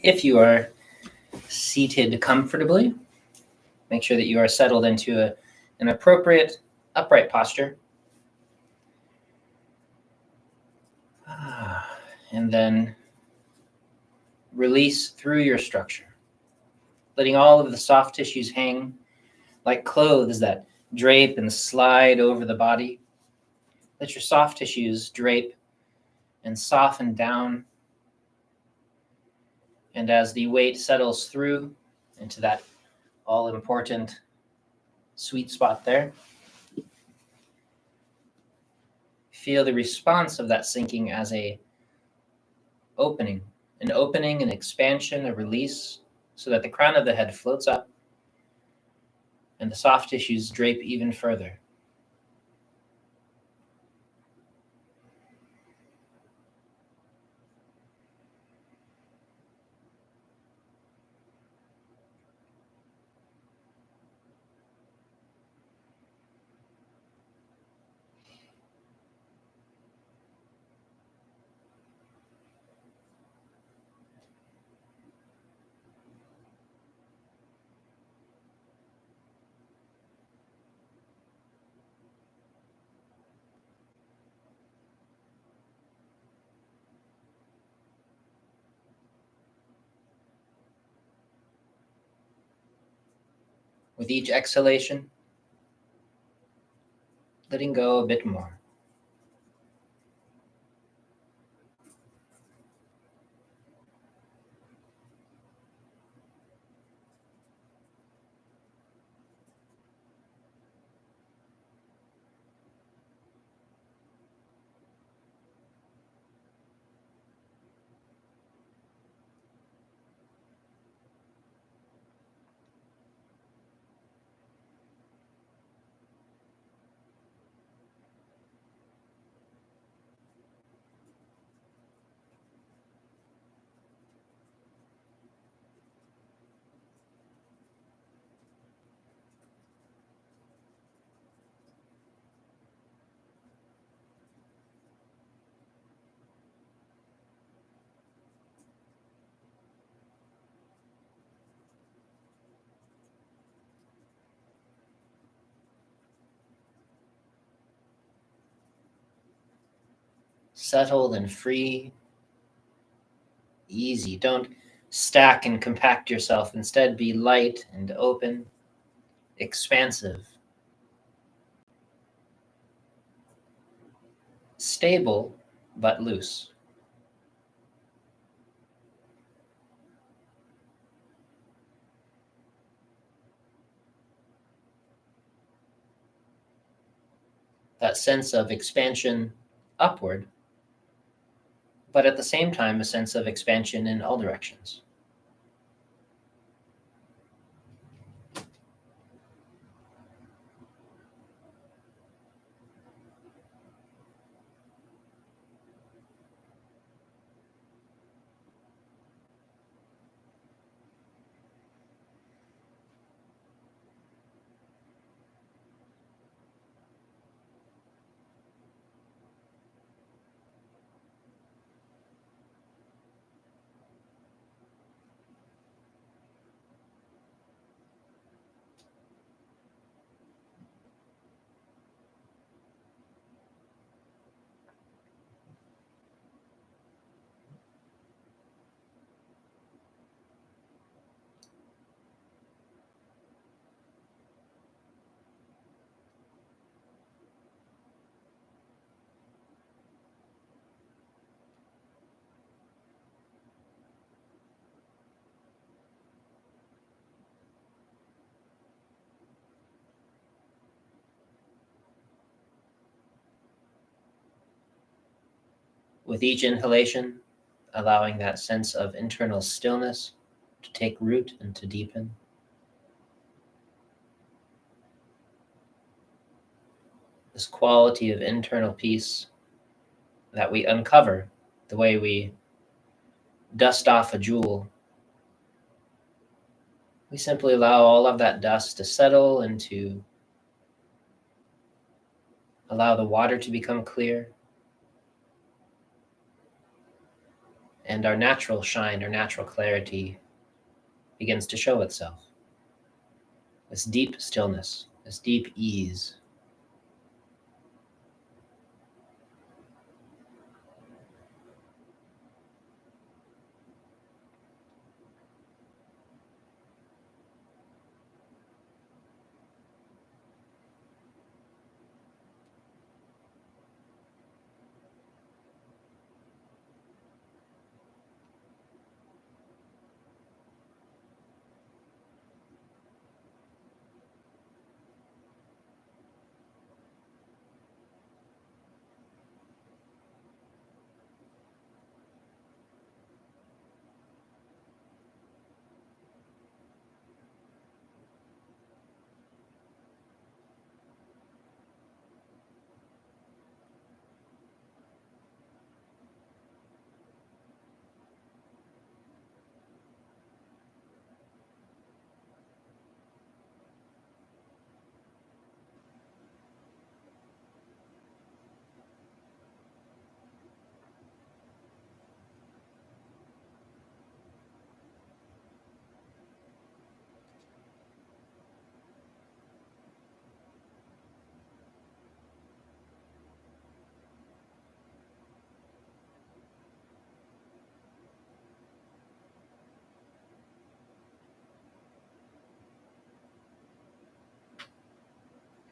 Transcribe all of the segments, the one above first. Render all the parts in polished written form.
If you are seated comfortably, make sure that you are settled into an appropriate upright posture. And then release through your structure, letting all of the soft tissues hang like clothes that drape and slide over the body. Let your soft tissues drape and soften down. And as the weight settles through into that all-important sweet spot there, feel the response of that sinking as an opening, an expansion, a release, so that the crown of the head floats up and the soft tissues drape even further. With each exhalation, letting go a bit more. Settled and free, easy. Don't stack and compact yourself. Instead, be light and open, expansive, stable, but loose. That sense of expansion upward, but at the same time, a sense of expansion in all directions. With each inhalation, allowing that sense of internal stillness to take root and to deepen. This quality of internal peace that we uncover the way we dust off a jewel. We simply allow all of that dust to settle and to allow the water to become clear. and our natural shine, our natural clarity begins to show itself. This deep stillness, this deep ease.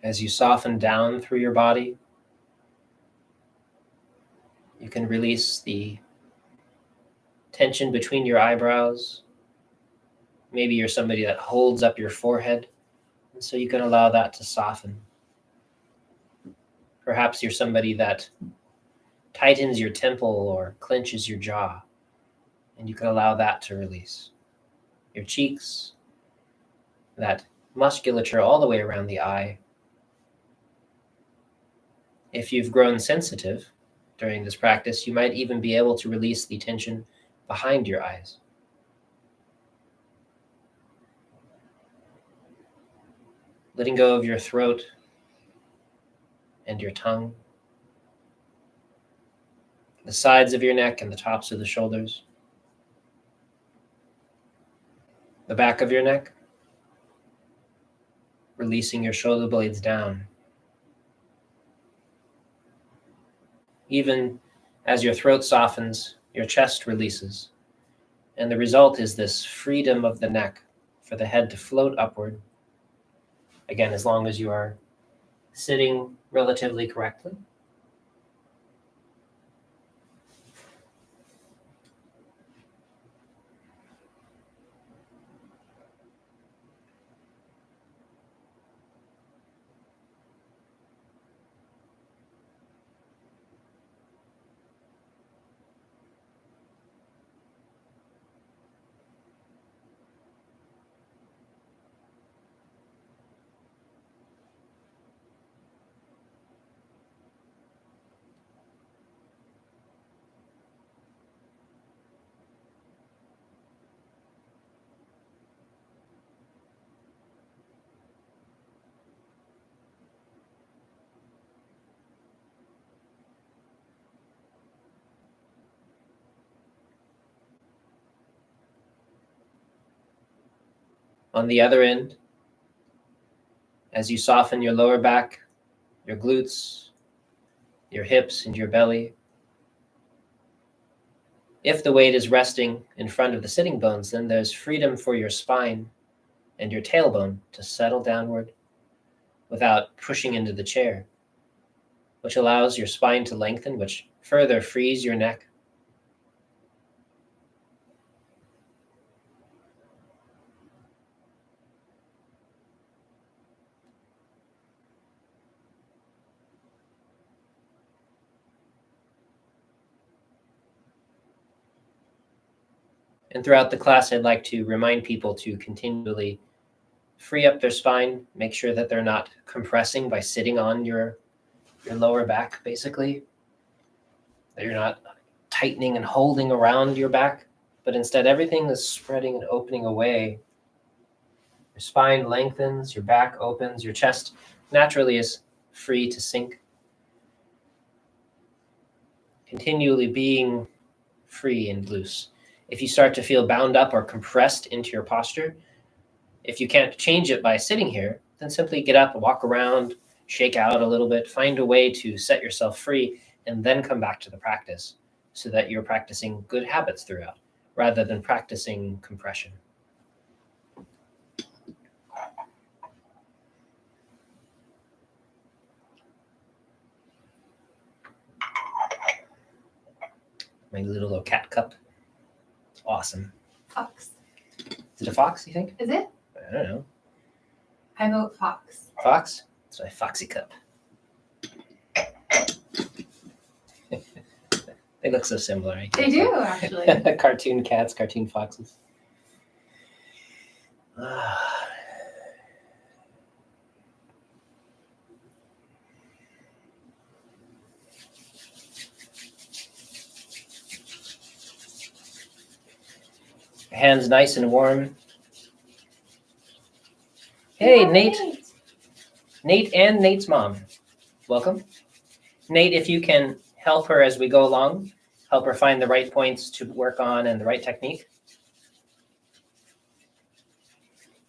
As you soften down through your body, you can release the tension between your eyebrows. Maybe you're somebody that holds up your forehead, and so you can allow that to soften. Perhaps you're somebody that tightens your temple or clenches your jaw, and you can allow that to release. Your cheeks, that musculature all the way around the eye. If you've grown sensitive during this practice, you might even be able to release the tension behind your eyes. Letting go of your throat and your tongue, the sides of your neck and the tops of the shoulders, the back of your neck, releasing your shoulder blades down. Even as your throat softens, your chest releases, and the result is this freedom of the neck for the head to float upward. Again, as long as you are sitting relatively correctly. On the other end, as you soften your lower back, your glutes, your hips, and your belly, if the weight is resting in front of the sitting bones, then there's freedom for your spine and your tailbone to settle downward without pushing into the chair, which allows your spine to lengthen, which further frees your neck. And throughout the class, I'd like to remind people to continually free up their spine, make sure that they're not compressing by sitting on your lower back, basically. That you're not tightening and holding around your back, but instead everything is spreading and opening away. Your spine lengthens, your back opens, your chest naturally is free to sink. Continually being free and loose. If you start to feel bound up or compressed into your posture, if you can't change it by sitting here, then simply get up, walk around, shake out a little bit, find a way to set yourself free, and then come back to the practice so that you're practicing good habits throughout, rather than practicing compression. My little cat cup. It's awesome. Fox. Is it a fox, you think? Is it? I don't know. I vote fox. Fox? It's my foxy cup. They look so similar. I They guess. do, actually. Cartoon cats, cartoon foxes. Hands nice and warm. Hey, Nate. Nate and Nate's mom. Welcome. Nate, if you can help her as we go along, help her find the right points to work on and the right technique.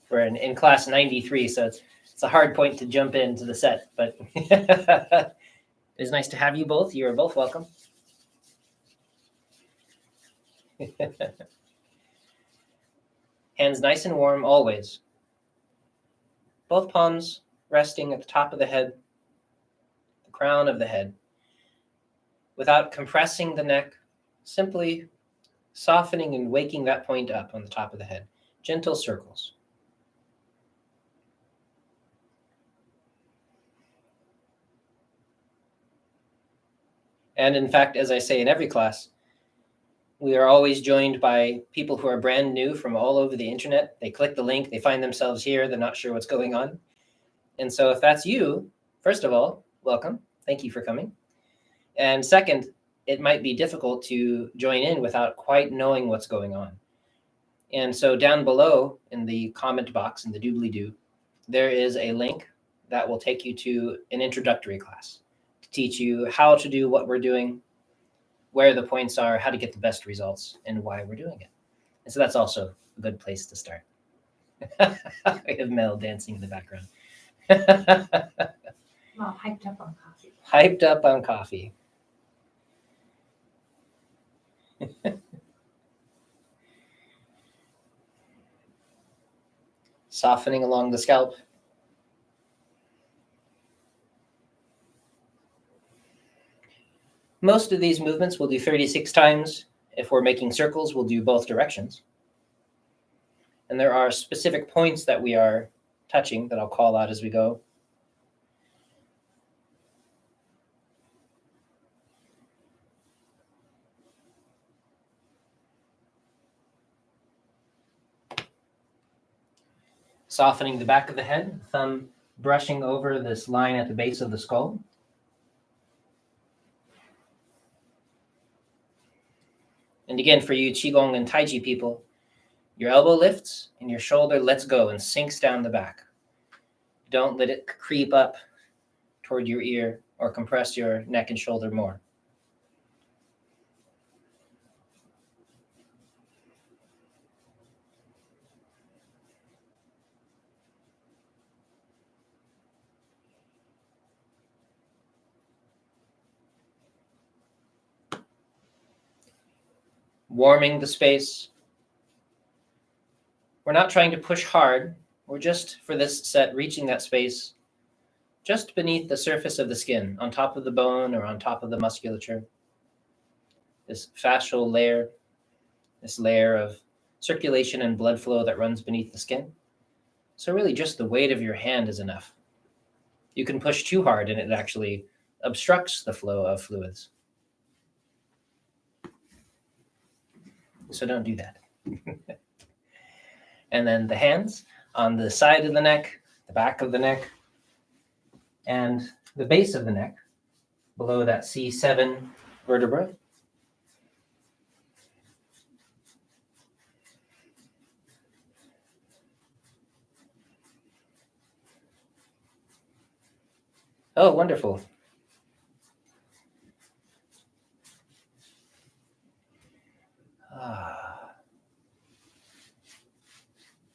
We're in class 93, so it's a hard point to jump into the set, but it's nice to have you both. You are both welcome. Hands nice and warm always. Both palms resting at the top of the head, the crown of the head. Without compressing the neck, simply softening and waking that point up on the top of the head. Gentle circles. And in fact, as I say in every class, we are always joined by people who are brand new from all over the internet. They click the link, they find themselves here, they're not sure what's going on. And so if that's you, first of all, welcome. Thank you for coming. And second, it might be difficult to join in without quite knowing what's going on. And so down below in the comment box in the doobly-doo, there is a link that will take you to an introductory class to teach you how to do what we're doing, where the points are, how to get the best results, and why we're doing it. And so that's also a good place to start. We have Mel dancing in the background. Well, hyped up on coffee. Hyped up on coffee. Softening along the scalp. Most of these movements we'll do 36 times. If we're making circles, we'll do both directions. And there are specific points that we are touching that I'll call out as we go. Softening the back of the head, thumb brushing over this line at the base of the skull. And again, for you Qigong and Tai Chi people, your elbow lifts and your shoulder lets go and sinks down the back. Don't let it creep up toward your ear or compress your neck and shoulder more. Warming the space. We're not trying to push hard. We're just, for this set, reaching that space just beneath the surface of the skin, on top of the bone or on top of the musculature. This fascial layer, this layer of circulation and blood flow that runs beneath the skin. So really just the weight of your hand is enough. You can push too hard and it actually obstructs the flow of fluids. So don't do that. And then the hands on the side of the neck, the back of the neck, and the base of the neck, below that C7 vertebra. Oh, wonderful.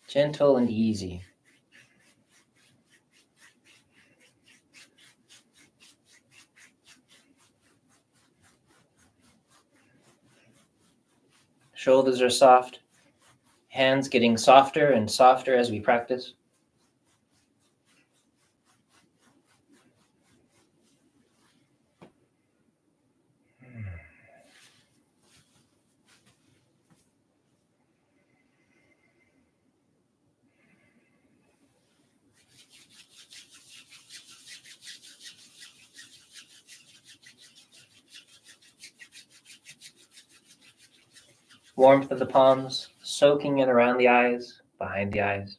Gentle and easy. Shoulders are soft, hands getting softer and softer as we practice. Warmth of the palms, soaking in around the eyes, behind the eyes.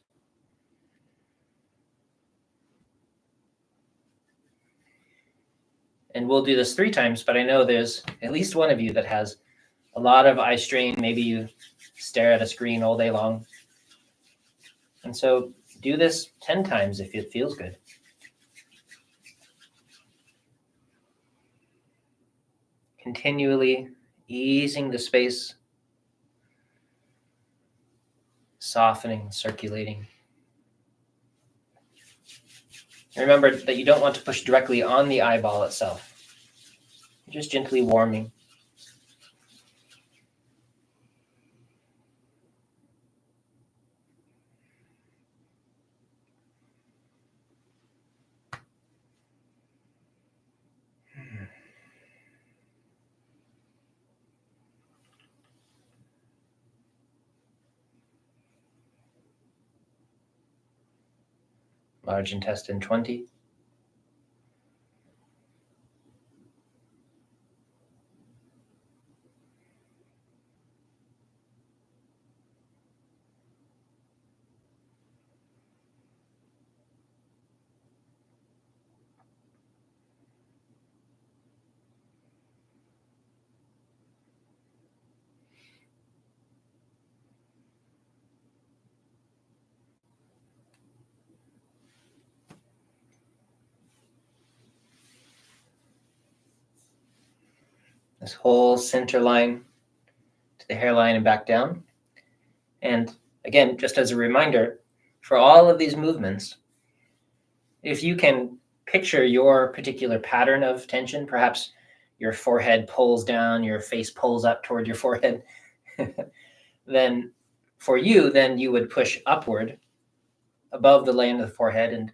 And we'll do this 3 times, but I know there's at least one of you that has a lot of eye strain. Maybe you stare at a screen all day long. And so do this 10 times if it feels good. Continually easing the space, softening, circulating. Remember that you don't want to push directly on the eyeball itself. Just gently warming. Large intestine 20. This whole center line to the hairline and back down. And again, just as a reminder, for all of these movements, if you can picture your particular pattern of tension, perhaps your forehead pulls down, your face pulls up toward your forehead, then for you, then you would push upward above the line of the forehead and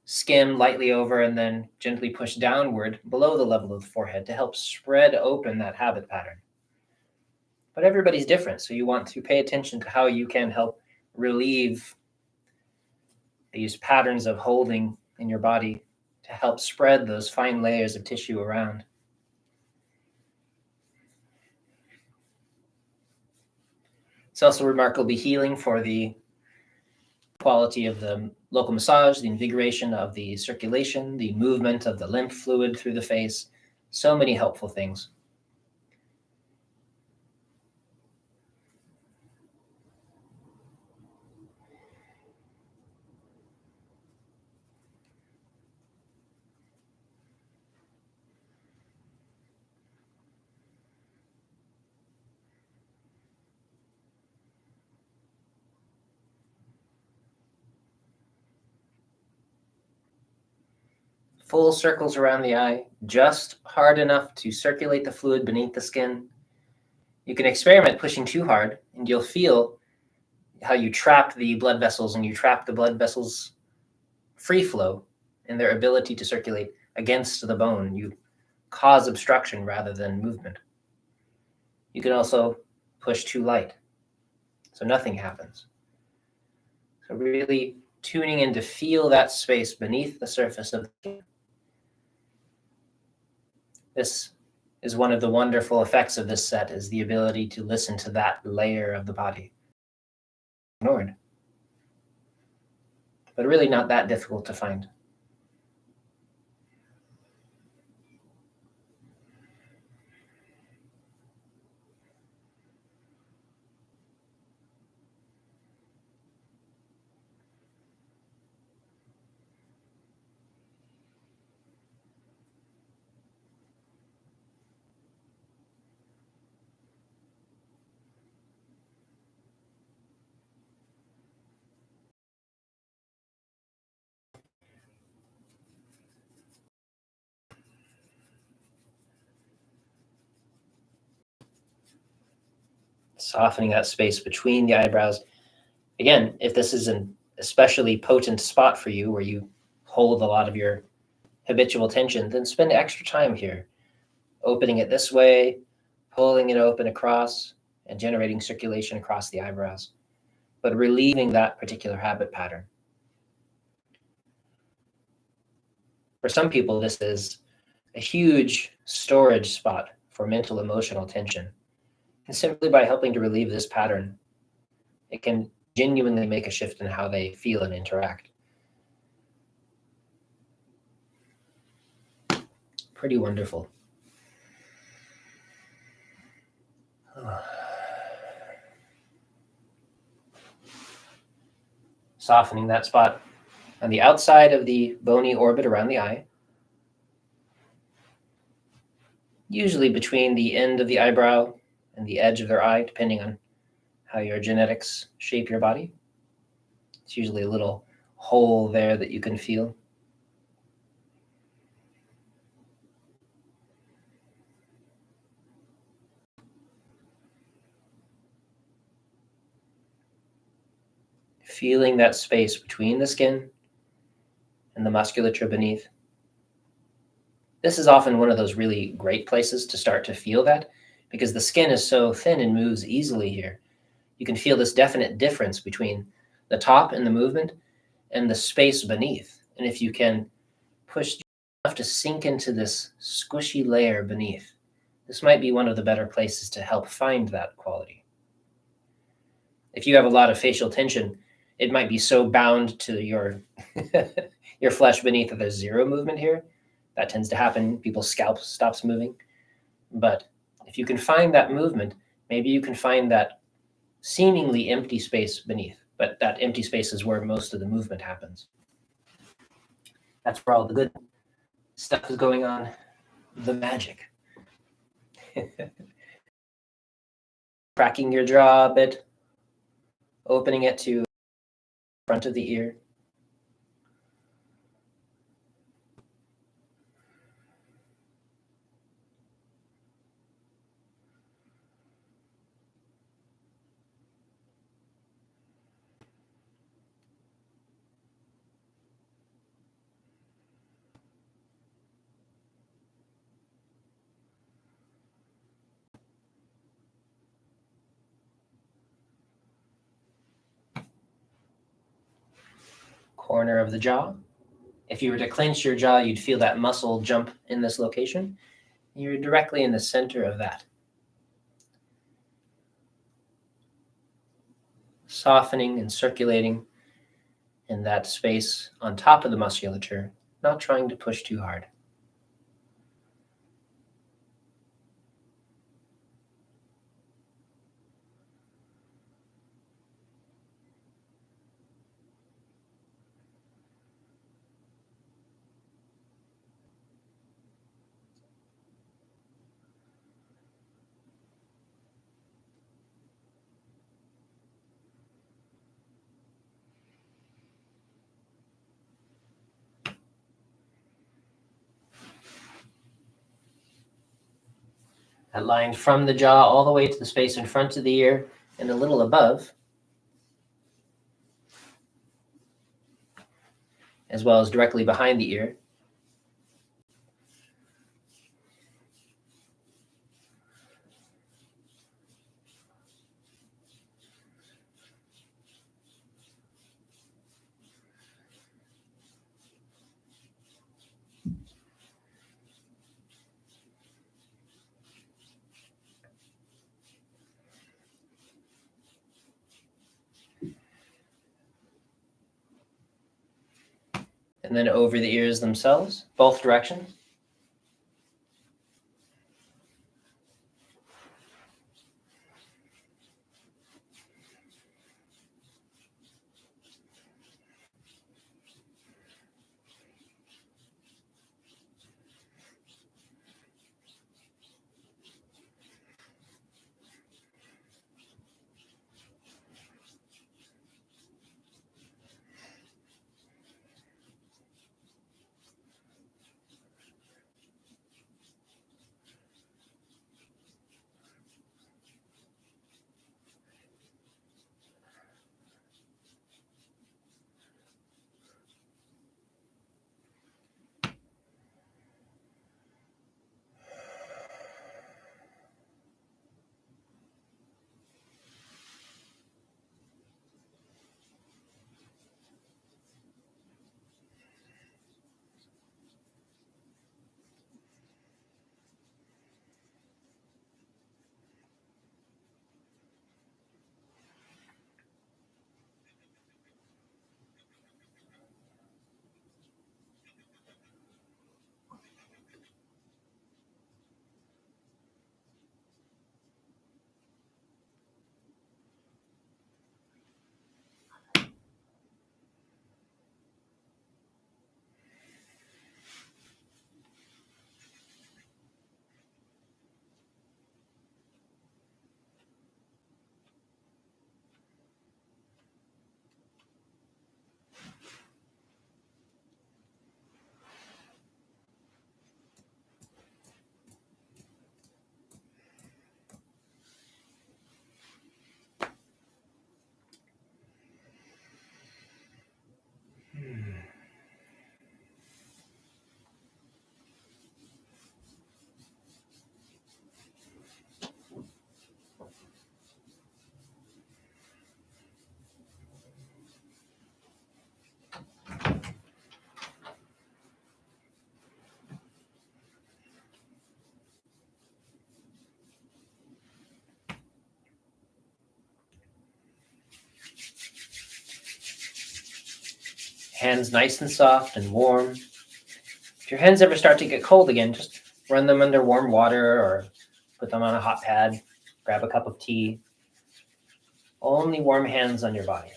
skim lightly over and then gently push downward below the level of the forehead to help spread open that habit pattern. But everybody's different, so you want to pay attention to how you can help relieve these patterns of holding in your body to help spread those fine layers of tissue around. It's also remarkably healing for the quality of the local massage, the invigoration of the circulation, the movement of the lymph fluid through the face. So many helpful things. Full circles around the eye, just hard enough to circulate the fluid beneath the skin. You can experiment pushing too hard, and you'll feel how you trap the blood vessels and you trap the blood vessels' free flow and their ability to circulate against the bone. You cause obstruction rather than movement. You can also push too light, so nothing happens. So really tuning in to feel that space beneath the surface of the skin. This is one of the wonderful effects of this set, is the ability to listen to that layer of the body. Ignored. But really not that difficult to find. Softening that space between the eyebrows. Again, if this is an especially potent spot for you where you hold a lot of your habitual tension, then spend extra time here, opening it this way, pulling it open across, and generating circulation across the eyebrows, but relieving that particular habit pattern. For some people, this is a huge storage spot for mental, emotional tension. And simply by helping to relieve this pattern, it can genuinely make a shift in how they feel and interact. Pretty wonderful. Softening that spot on the outside of the bony orbit around the eye, usually between the end of the eyebrow and the edge of their eye, depending on how your genetics shape your body. It's usually a little hole there that you can feel. Feeling that space between the skin and the musculature beneath. This is often one of those really great places to start to feel that, because the skin is so thin and moves easily here. You can feel this definite difference between the top and the movement and the space beneath. And if you can push enough to sink into this squishy layer beneath, this might be one of the better places to help find that quality. If you have a lot of facial tension, it might be so bound to your your flesh beneath that there's zero movement here. That tends to happen. People's scalp stops moving. But if you can find that movement, maybe you can find that seemingly empty space beneath. But that empty space is where most of the movement happens. That's where all the good stuff is going on. The magic. Cracking your jaw a bit, opening it to the front of the ear. Corner of the jaw. If you were to clench your jaw, you'd feel that muscle jump in this location. You're directly in the center of that. Softening and circulating in that space on top of the musculature, not trying to push too hard. That line from the jaw all the way to the space in front of the ear and a little above, as well as directly behind the ear. And then over the ears themselves, both directions. Hands nice and soft and warm. If your hands ever start to get cold again, just run them under warm water or put them on a hot pad, grab a cup of tea. Only warm hands on your body.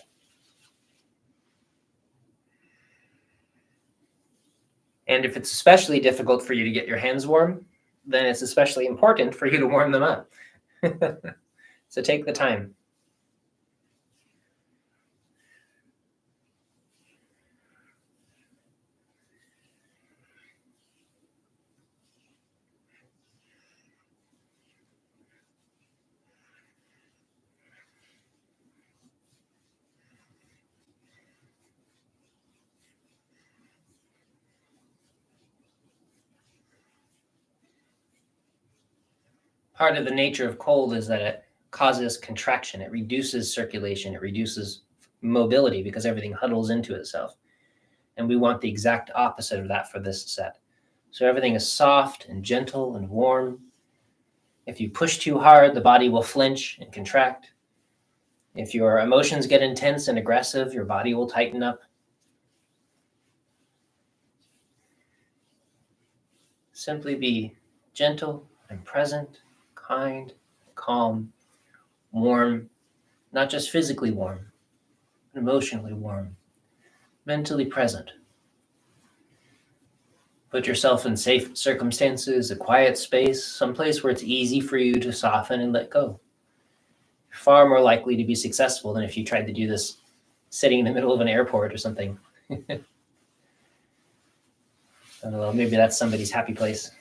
And if it's especially difficult for you to get your hands warm, then it's especially important for you to warm them up. So take the time. Part of the nature of cold is that it causes contraction. It reduces circulation. It reduces mobility because everything huddles into itself. And we want the exact opposite of that for this set. So everything is soft and gentle and warm. If you push too hard, the body will flinch and contract. If your emotions get intense and aggressive, your body will tighten up. Simply be gentle and present, kind, calm, warm, not just physically warm, but emotionally warm, mentally present. Put yourself in safe circumstances, a quiet space, someplace where it's easy for you to soften and let go. You're far more likely to be successful than if you tried to do this sitting in the middle of an airport or something. I don't know, maybe that's somebody's happy place.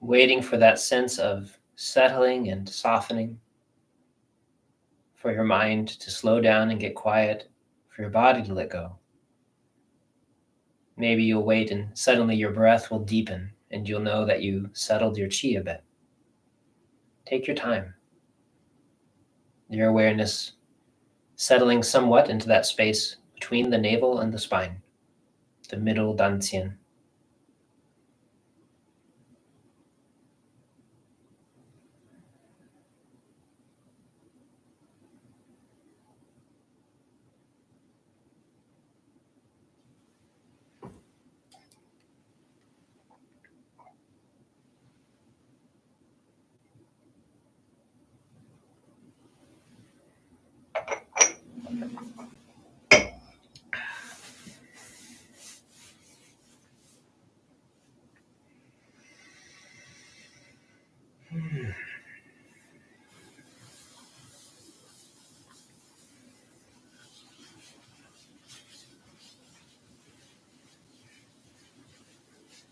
Waiting for that sense of settling and softening, for your mind to slow down and get quiet, for your body to let go. Maybe you'll wait and suddenly your breath will deepen and you'll know that you settled your chi a bit. Take your time. Your awareness settling somewhat into that space between the navel and the spine, the middle dantian.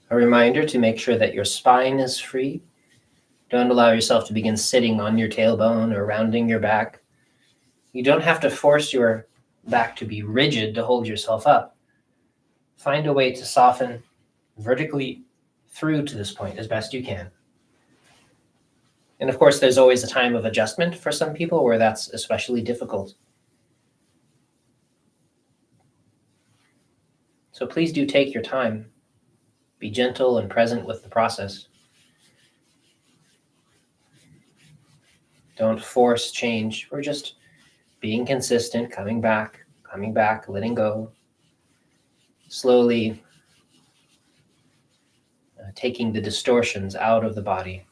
A reminder to make sure that your spine is free. Don't allow yourself to begin sitting on your tailbone or rounding your back. You don't have to force your back to be rigid to hold yourself up. Find a way to soften vertically through to this point as best you can. And of course, there's always a time of adjustment for some people where that's especially difficult. So please do take your time. Be gentle and present with the process. Don't force change, or just being consistent, coming back, letting go, slowly taking the distortions out of the body.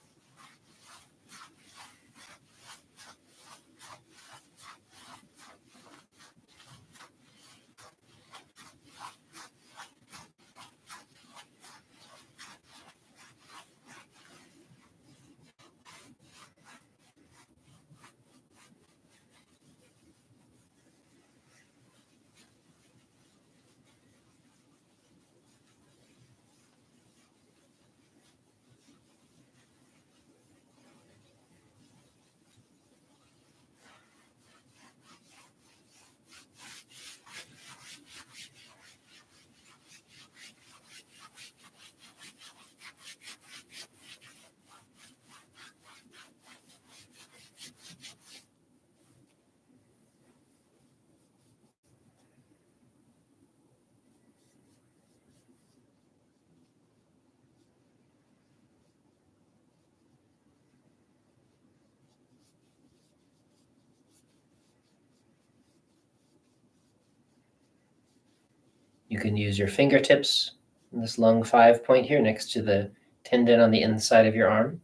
You can use your fingertips in this lung 5 point here next to the tendon on the inside of your arm.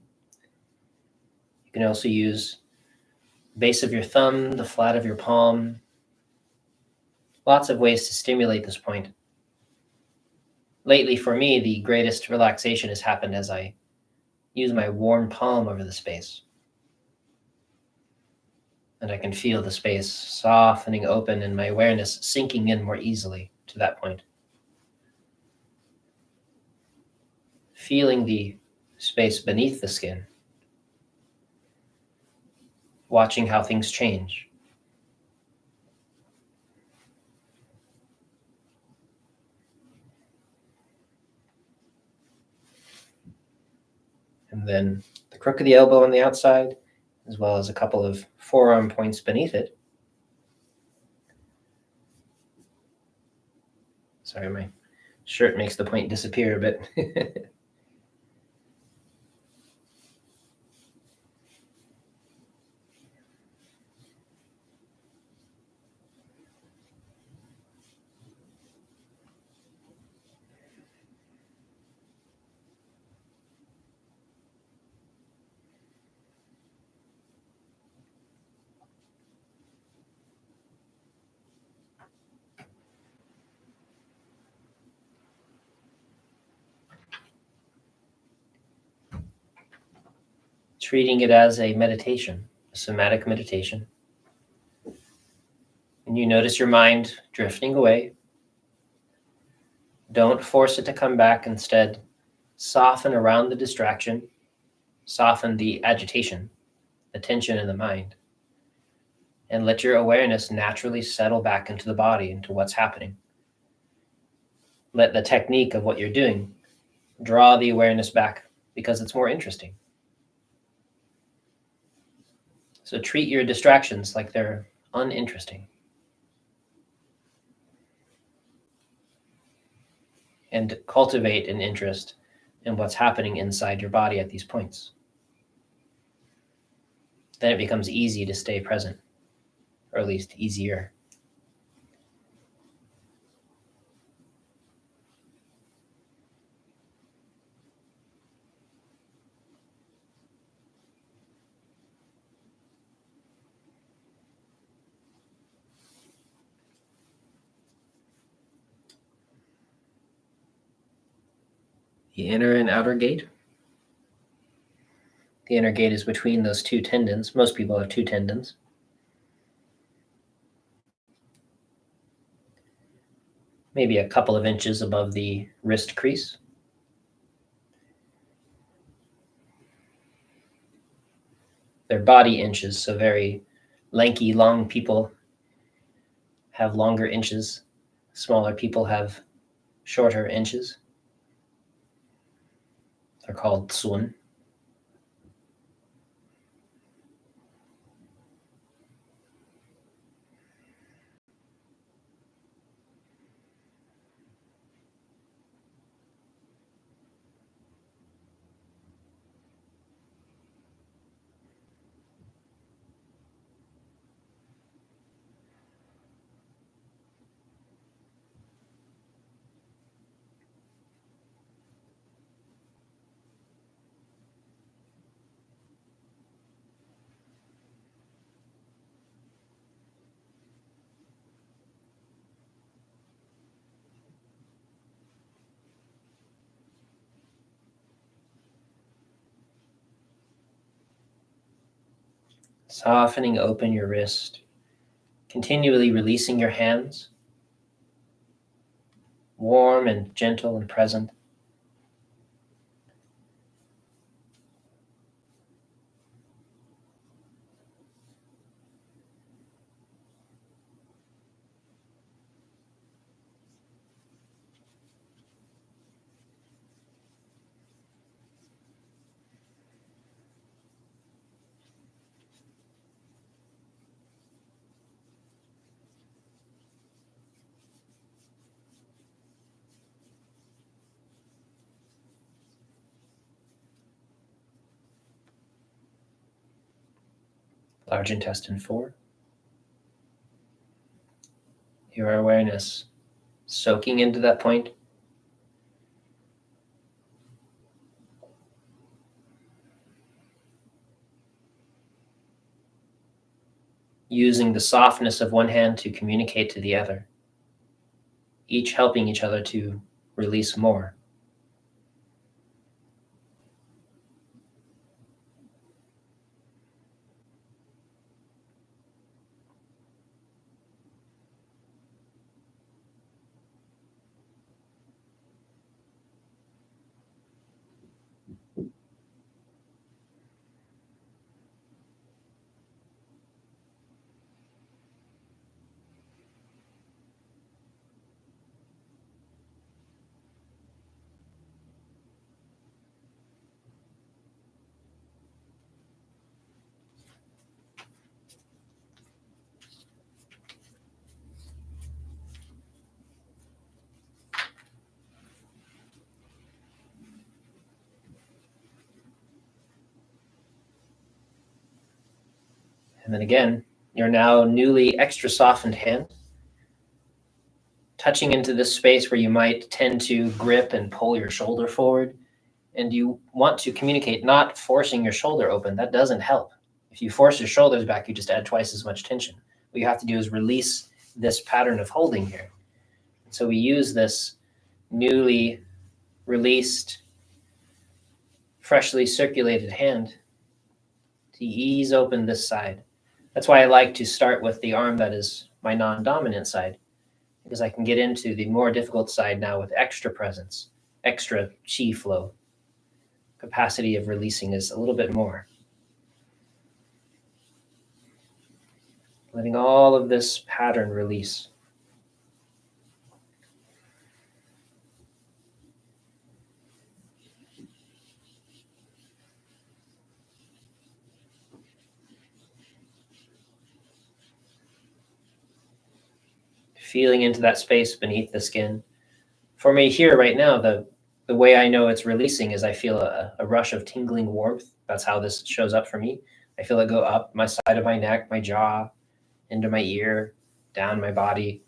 You can also use the base of your thumb, the flat of your palm. Lots of ways to stimulate this point. Lately, for me, the greatest relaxation has happened as I use my warm palm over the space. And I can feel the space softening open and my awareness sinking in more easily to that point. Feeling the space beneath the skin. Watching how things change. And then the crook of the elbow on the outside, as well as a couple of forearm points beneath it. Sorry, my shirt makes the point disappear a bit. Treating it as a meditation, a somatic meditation. And you notice your mind drifting away. Don't force it to come back. Instead, soften around the distraction, soften the agitation, the tension in the mind, and let your awareness naturally settle back into the body, into what's happening. Let the technique of what you're doing draw the awareness back because it's more interesting. So treat your distractions like they're uninteresting. And cultivate an interest in what's happening inside your body at these points. Then it becomes easy to stay present, or at least easier. The inner and outer gate. The inner gate is between those two tendons. Most people have two tendons. Maybe a couple of inches above the wrist crease. They're body inches, so very lanky, long people have longer inches. Smaller people have shorter inches. They're called tsun. Softening open your wrist, continually releasing your hands, warm and gentle and present. Large intestine 4. Your awareness soaking into that point. Using the softness of one hand to communicate to the other, each helping each other to release more. And then again, your now newly extra softened hand, touching into this space where you might tend to grip and pull your shoulder forward. And you want to communicate, not forcing your shoulder open. That doesn't help. If you force your shoulders back, you just add twice as much tension. What you have to do is release this pattern of holding here. So we use this newly released, freshly circulated hand to ease open this side. That's why I like to start with the arm that is my non-dominant side, because I can get into the more difficult side now with extra presence, extra chi flow. Capacity of releasing is a little bit more. Letting all of this pattern release. Feeling into that space beneath the skin. For me here right now, the way I know it's releasing is I feel a rush of tingling warmth. That's how this shows up for me. I feel it go up my side of my neck, my jaw, into my ear, down my body.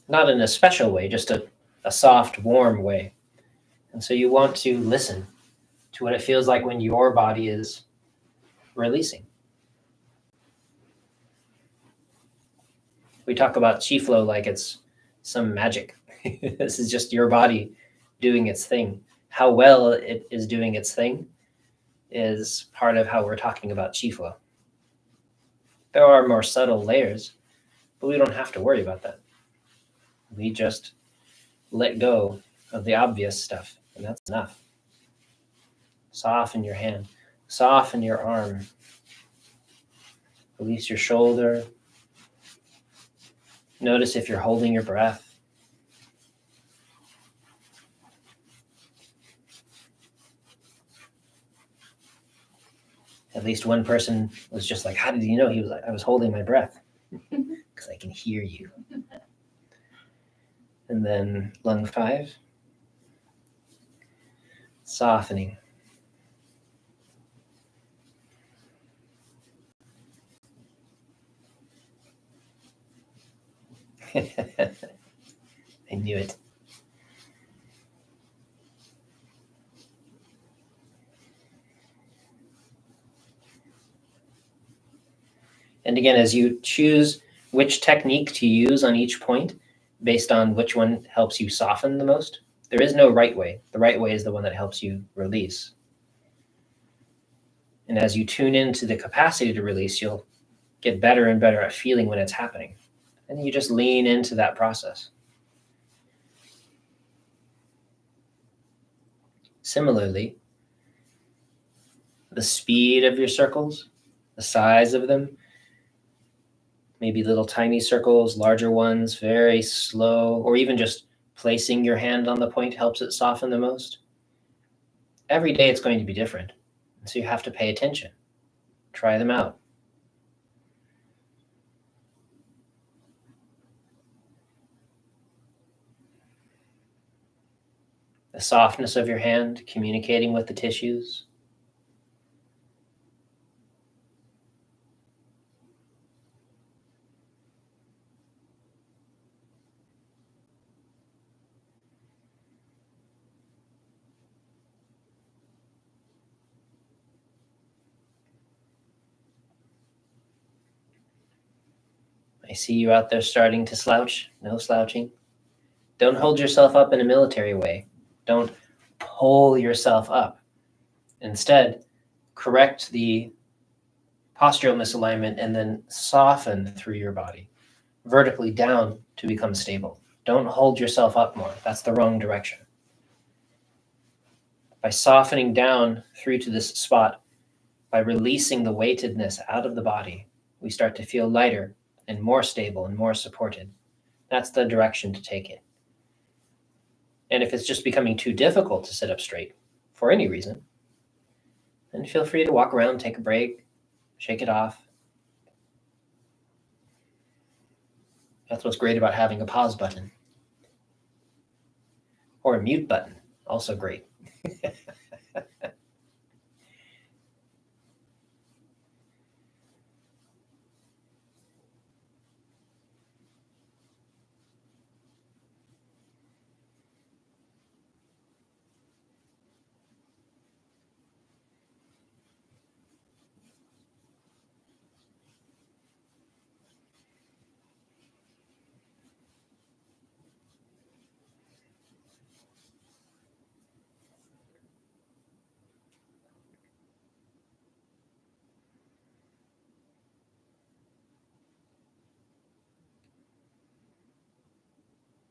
Not in a special way, just a soft, warm way. And so you want to listen to what it feels like when your body is releasing. We talk about chi flow like it's some magic. This is just your body doing its thing. How well it is doing its thing is part of how we're talking about chi flow. There are more subtle layers, but we don't have to worry about that. We just let go of the obvious stuff, and that's enough. Soften your hand, soften your arm. Release your shoulder. Notice if you're holding your breath. At least one person was just like, how did you know? He was like, I was holding my breath because I can hear you. And then lung 5. Softening. I knew it. And again, as you choose which technique to use on each point, based on which one helps you soften the most, there is no right way. The right way is the one that helps you release. And as you tune into the capacity to release, you'll get better and better at feeling when it's happening. And you just lean into that process. Similarly, the speed of your circles, the size of them, maybe little tiny circles, larger ones, very slow, or even just placing your hand on the point helps it soften the most. Every day it's going to be different, so you have to pay attention. Try them out. The softness of your hand, communicating with the tissues. I see you out there starting to slouch. No slouching. Don't hold yourself up in a military way. Don't pull yourself up. Instead, correct the postural misalignment and then soften through your body, vertically down to become stable. Don't hold yourself up more. That's the wrong direction. By softening down through to this spot, by releasing the weightedness out of the body, we start to feel lighter and more stable and more supported. That's the direction to take it. And if it's just becoming too difficult to sit up straight for any reason, then feel free to walk around, take a break, shake it off. That's what's great about having a pause button. Or a mute button, also great.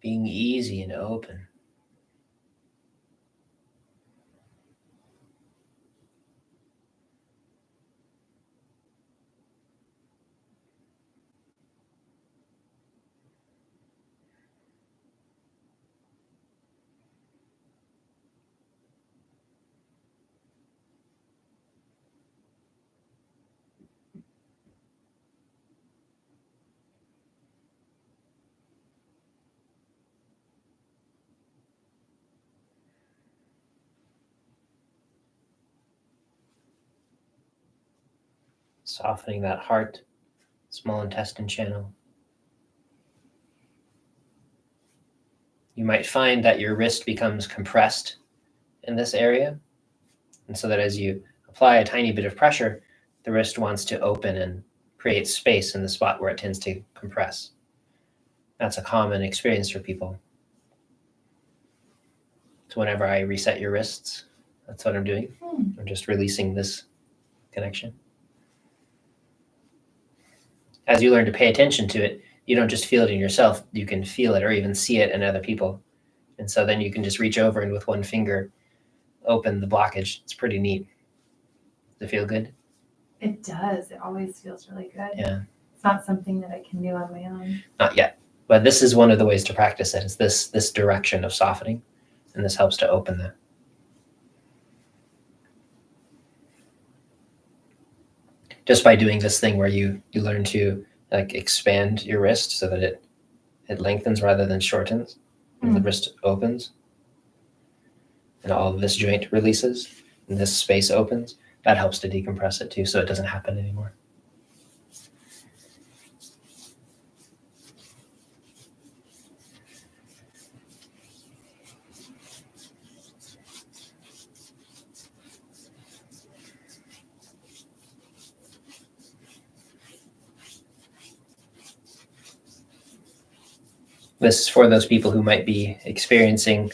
Being easy and open. Softening that heart, small intestine channel. You might find that your wrist becomes compressed in this area. And so that as you apply a tiny bit of pressure, the wrist wants to open and create space in the spot where it tends to compress. That's a common experience for people. So whenever I reset your wrists, that's what I'm doing. I'm just releasing this connection. As you learn to pay attention to it, you don't just feel it in yourself, you can feel it or even see it in other people. And so then you can just reach over and with one finger, open the blockage. It's pretty neat. Does it feel good? It does. It always feels really good. Yeah. It's not something that I can do on my own. Not yet. But this is one of the ways to practice it, is this direction of softening. And this helps to open that. Just by doing this thing where you learn to like expand your wrist so that it lengthens rather than shortens. And the wrist opens. And all of this joint releases. And this space opens. That helps to decompress it too, so it doesn't happen anymore. This is for those people who might be experiencing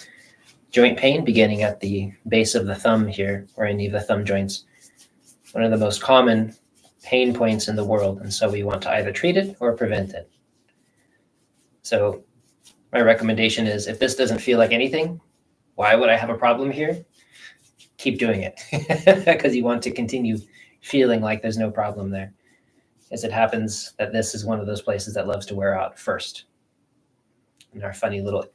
joint pain beginning at the base of the thumb here or any of the thumb joints. one of the most common pain points in the world. And so we want to either treat it or prevent it. So my recommendation is, if this doesn't feel like anything, why would I have a problem here? Keep doing it, because you want to continue feeling like there's no problem there. As it happens that this is one of those places that loves to wear out first in our funny little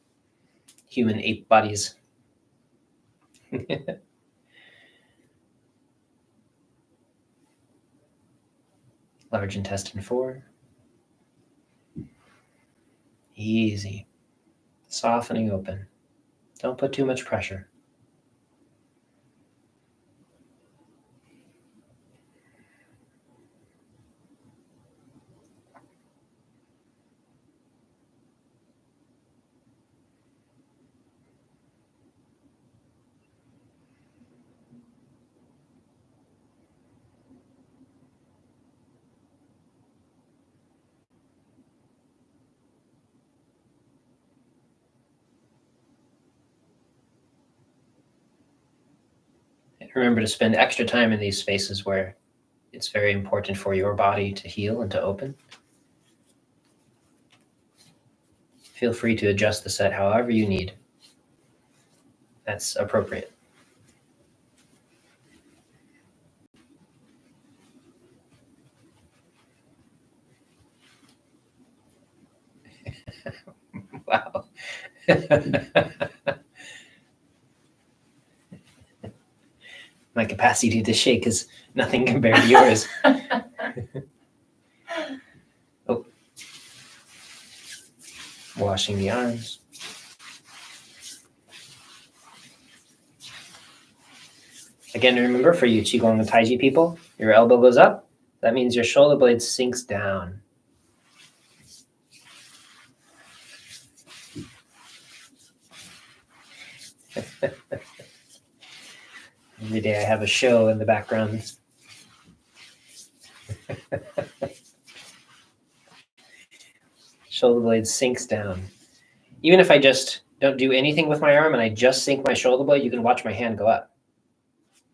human ape bodies. Large intestine 4. Easy. Softening open. Don't put too much pressure. Remember to spend extra time in these spaces where it's very important for your body to heal and to open. Feel free to adjust the set however you need. That's appropriate. Wow. My capacity to shake is nothing compared to yours. Oh. Washing the arms. Again, remember, for you Qigong and Taiji people, your elbow goes up. That means your shoulder blade sinks down. Every day I have a show in the background. Shoulder blade sinks down. Even if I just don't do anything with my arm and I just sink my shoulder blade, you can watch my hand go up.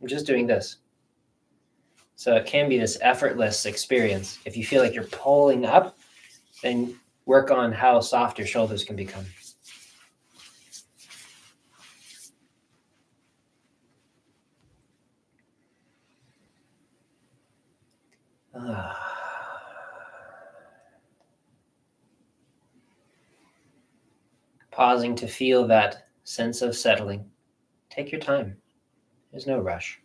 I'm just doing this. So it can be this effortless experience. If you feel like you're pulling up, then work on how soft your shoulders can become. Pausing to feel that sense of settling. Take your time. There's no rush.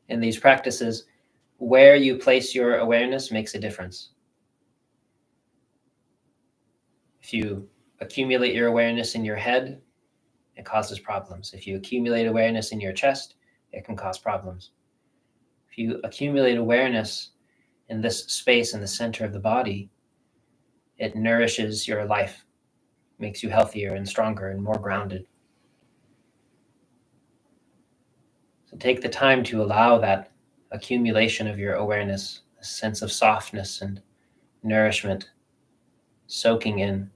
In these practices, where you place your awareness makes a difference. If you accumulate your awareness in your head, it causes problems. If you accumulate awareness in your chest, it can cause problems. If you accumulate awareness in this space in the center of the body, it nourishes your life, makes you healthier and stronger and more grounded. So take the time to allow that accumulation of your awareness, a sense of softness and nourishment soaking in.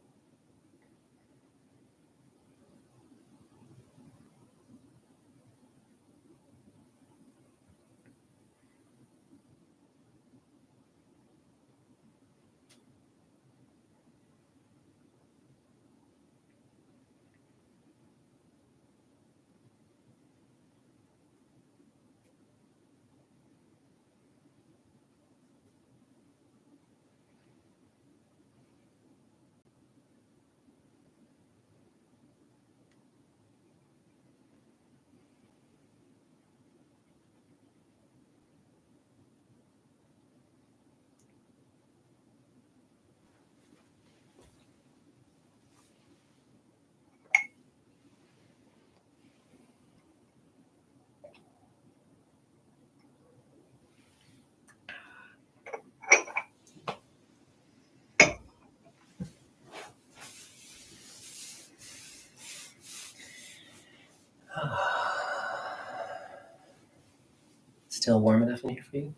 Still warm enough in here for you?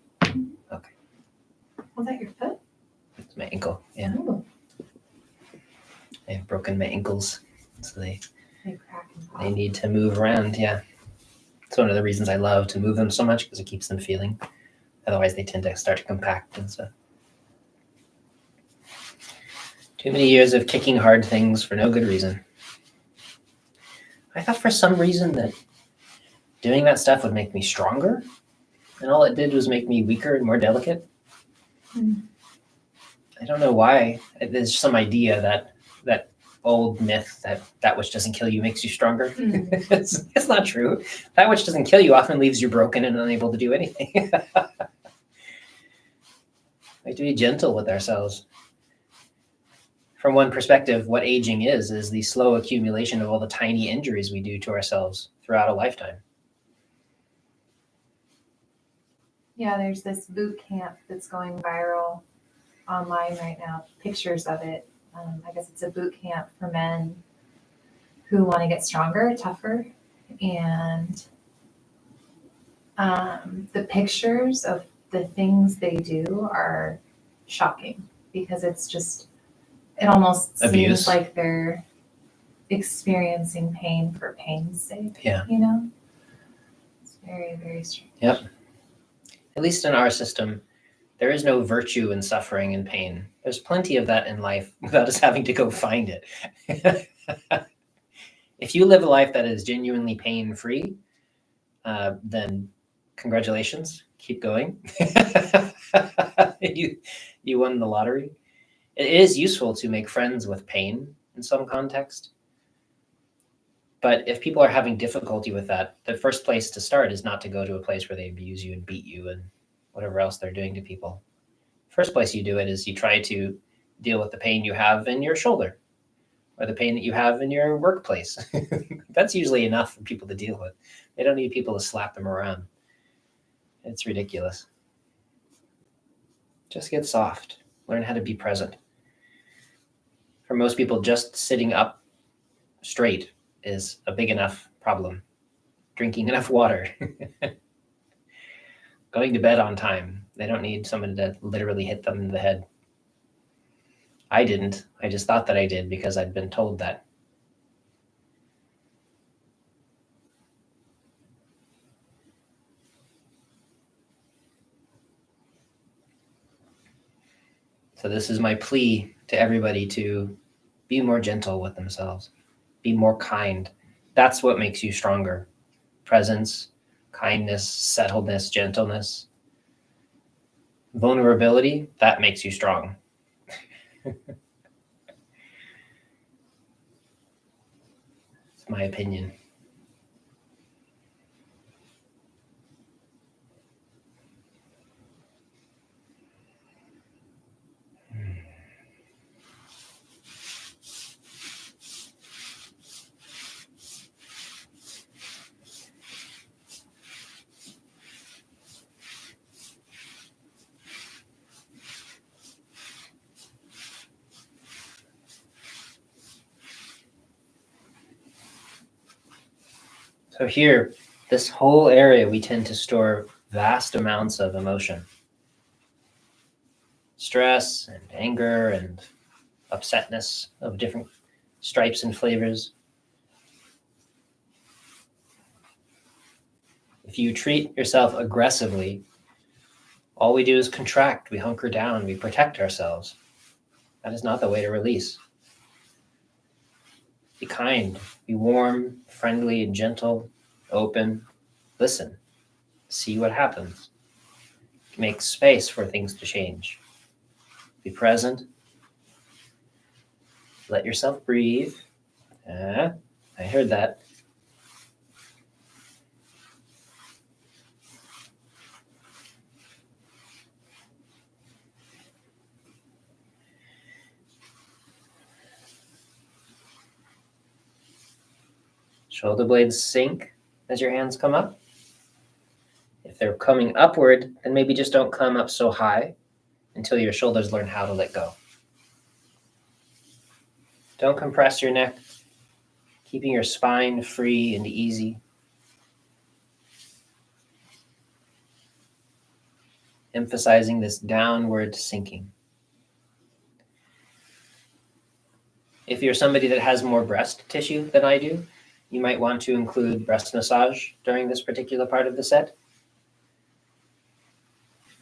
Okay. Was that your foot? It's my ankle, yeah. Oh. broken my ankles, so they crack and pop. they need to move around. Yeah, it's one of the reasons I love to move them so much, because it keeps them feeling. Otherwise, they tend to start to compact and stuff. Too many years of kicking hard things for no good reason. I thought for some reason that doing that stuff would make me stronger, and all it did was make me weaker and more delicate. I don't know why. There's some idea that old myth that which doesn't kill you makes you stronger. It's not true. That which doesn't kill you often leaves you broken and unable to do anything. We have to be gentle with ourselves. From one perspective, what aging is the slow accumulation of all the tiny injuries we do to ourselves throughout a lifetime. Yeah, there's this boot camp that's going viral online right now, pictures of it. I guess it's a boot camp for men who want to get stronger, tougher. And the pictures of the things they do are shocking, because it's just, it almost Abuse. seems like they're experiencing pain for pain's sake. Yeah. You know? It's very, very strange. Yep. At least in our system, there is no virtue in suffering and pain. There's plenty of that in life without us having to go find it. If you live a life that is genuinely pain-free, then congratulations, keep going. You won the lottery. It is useful to make friends with pain in some context. But if people are having difficulty with that, the first place to start is not to go to a place where they abuse you and beat you and whatever else they're doing to people. First place you do it is you try to deal with the pain you have in your shoulder, or the pain that you have in your workplace. That's usually enough for people to deal with. They don't need people to slap them around. It's ridiculous. Just get soft. Learn how to be present. For most people, just sitting up straight is a big enough problem. Drinking enough water. Going to bed on time. They don't need someone to literally hit them in the head. I didn't. I just thought that I did because I'd been told that. So this is my plea to everybody to be more gentle with themselves. Be more kind. That's what makes you stronger. Presence, kindness, settledness, gentleness. Vulnerability, that makes you strong. It's my opinion. So here, this whole area, we tend to store vast amounts of emotion. Stress and anger and upsetness of different stripes and flavors. If you treat yourself aggressively, all we do is contract, we hunker down, we protect ourselves. That is not the way to release. Be kind, be warm, friendly, and gentle, open, listen, see what happens. Make space for things to change. Be present. Let yourself breathe. I heard that. Shoulder blades sink as your hands come up. If they're coming upward, then maybe just don't come up so high until your shoulders learn how to let go. Don't compress your neck, keeping your spine free and easy. Emphasizing this downward sinking. If you're somebody that has more breast tissue than I do, you might want to include breast massage during this particular part of the set,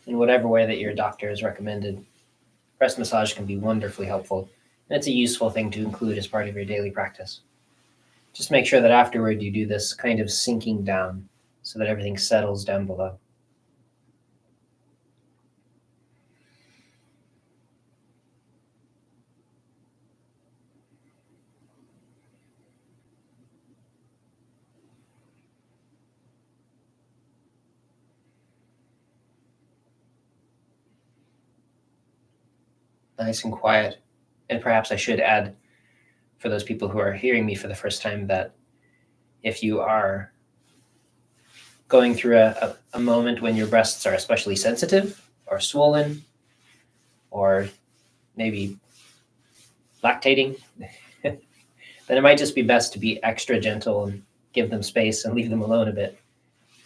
in whatever way that your doctor has recommended. Breast massage can be wonderfully helpful, and it's a useful thing to include as part of your daily practice. Just make sure that afterward you do this kind of sinking down so that everything settles down below. Nice and quiet. And perhaps I should add, for those people who are hearing me for the first time, that if you are going through a moment when your breasts are especially sensitive or swollen or maybe lactating, then it might just be best to be extra gentle and give them space and leave them alone a bit.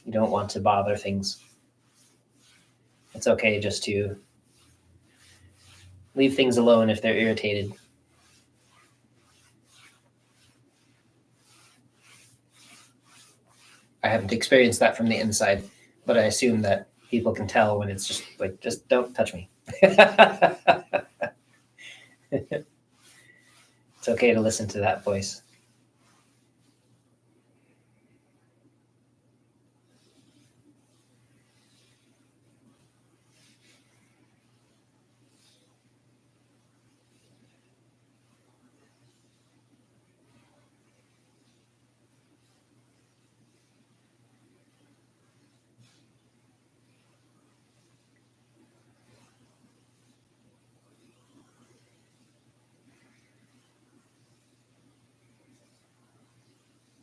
You don't want to bother things. It's okay just to leave things alone if they're irritated. I haven't experienced that from the inside, but I assume that people can tell when it's just like, just don't touch me. It's okay to listen to that voice.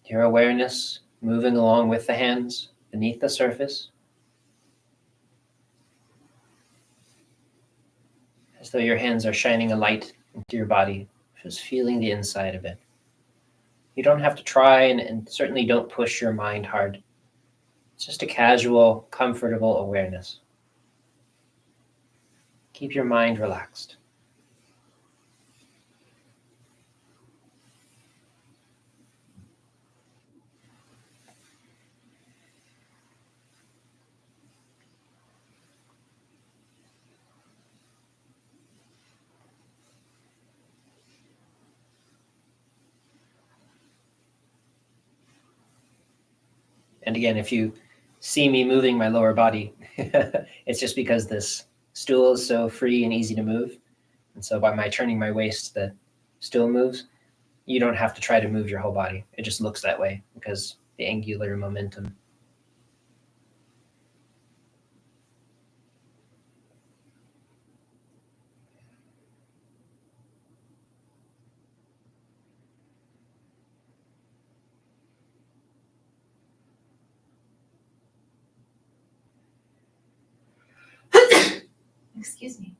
Your awareness moving along with the hands beneath the surface, as though your hands are shining a light into your body, just feeling the inside of it. You don't have to try, and certainly don't push your mind hard. It's just a casual, comfortable awareness. Keep your mind relaxed. And again, if you see me moving my lower body, it's just because this stool is so free and easy to move. And so by my turning my waist, the stool moves. You don't have to try to move your whole body. It just looks that way because the angular momentum. Excuse me.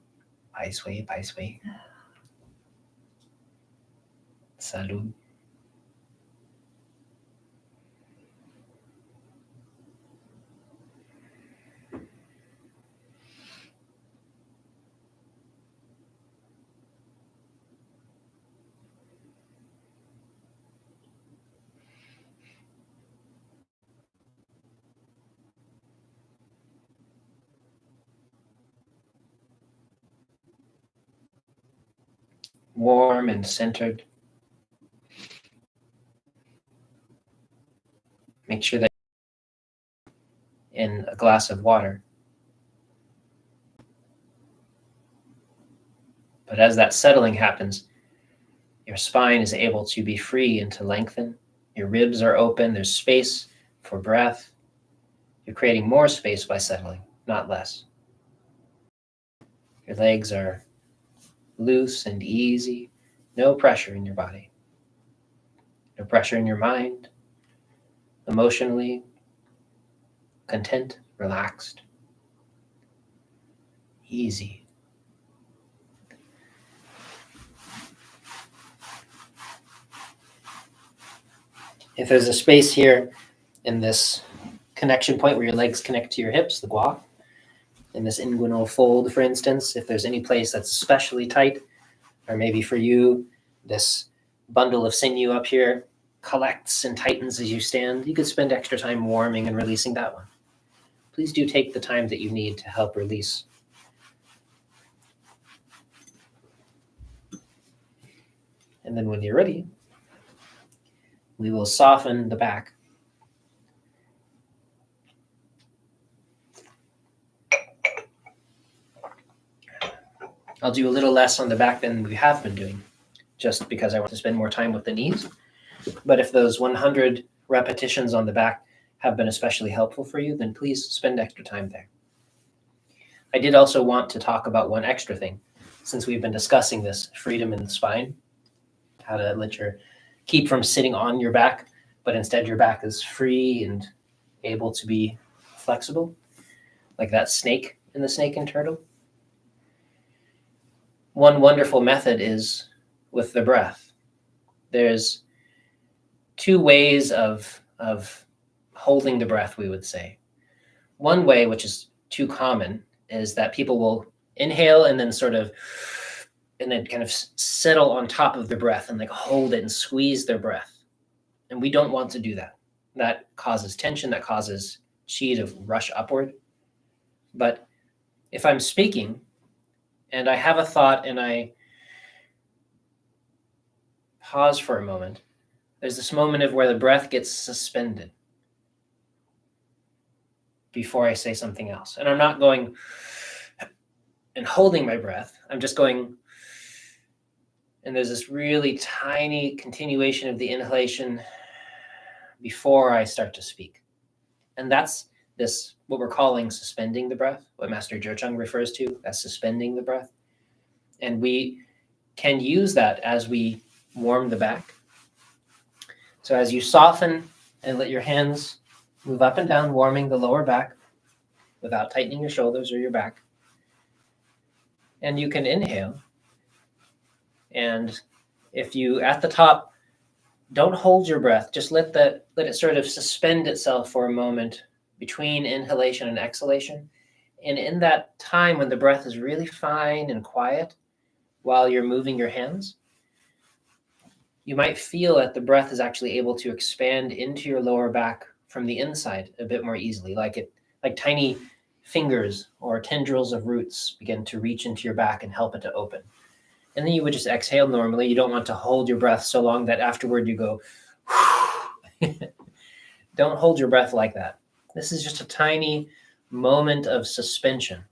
Pai sui. Salud. Warm and centered. Make sure that in a glass of water. But as that settling happens, your spine is able to be free and to lengthen. Your ribs are open. There's space for breath. You're creating more space by settling, not less. Your legs are loose and easy. No pressure in your body. No pressure in your mind. Emotionally content, relaxed, easy. If there's a space here in this connection point where your legs connect to your hips, the gua, in this inguinal fold, for instance, if there's any place that's especially tight, or maybe for you, this bundle of sinew up here collects and tightens as you stand, you could spend extra time warming and releasing that one. Please do take the time that you need to help release. And then when you're ready, we will soften the back. I'll do a little less on the back than we have been doing, just because I want to spend more time with the knees. But if those 100 repetitions on the back have been especially helpful for you, then please spend extra time there. I did also want to talk about one extra thing, since we've been discussing this freedom in the spine, how to let your keep from sitting on your back, but instead your back is free and able to be flexible, like that snake in the Snake and Turtle. One wonderful method is with the breath. There's two ways of holding the breath, we would say. One way, which is too common, is that people will inhale and then kind of settle on top of the breath and like hold it and squeeze their breath. And we don't want to do that. That causes tension, that causes chi to rush upward. But if I'm speaking and I have a thought and I pause for a moment, there's this moment of where the breath gets suspended before I say something else. And I'm not going and holding my breath. I'm just going, and there's this really tiny continuation of the inhalation before I start to speak. And that's this, what we're calling suspending the breath, what Master ZhiCheng refers to as suspending the breath. And we can use that as we warm the back. So as you soften and let your hands move up and down, warming the lower back without tightening your shoulders or your back. And you can inhale. And if you, at the top, don't hold your breath, just let it sort of suspend itself for a moment between inhalation and exhalation. And in that time when the breath is really fine and quiet while you're moving your hands, you might feel that the breath is actually able to expand into your lower back from the inside a bit more easily, like tiny fingers or tendrils of roots begin to reach into your back and help it to open. And then you would just exhale normally. You don't want to hold your breath so long that afterward you go, don't hold your breath like that. This is just a tiny moment of suspension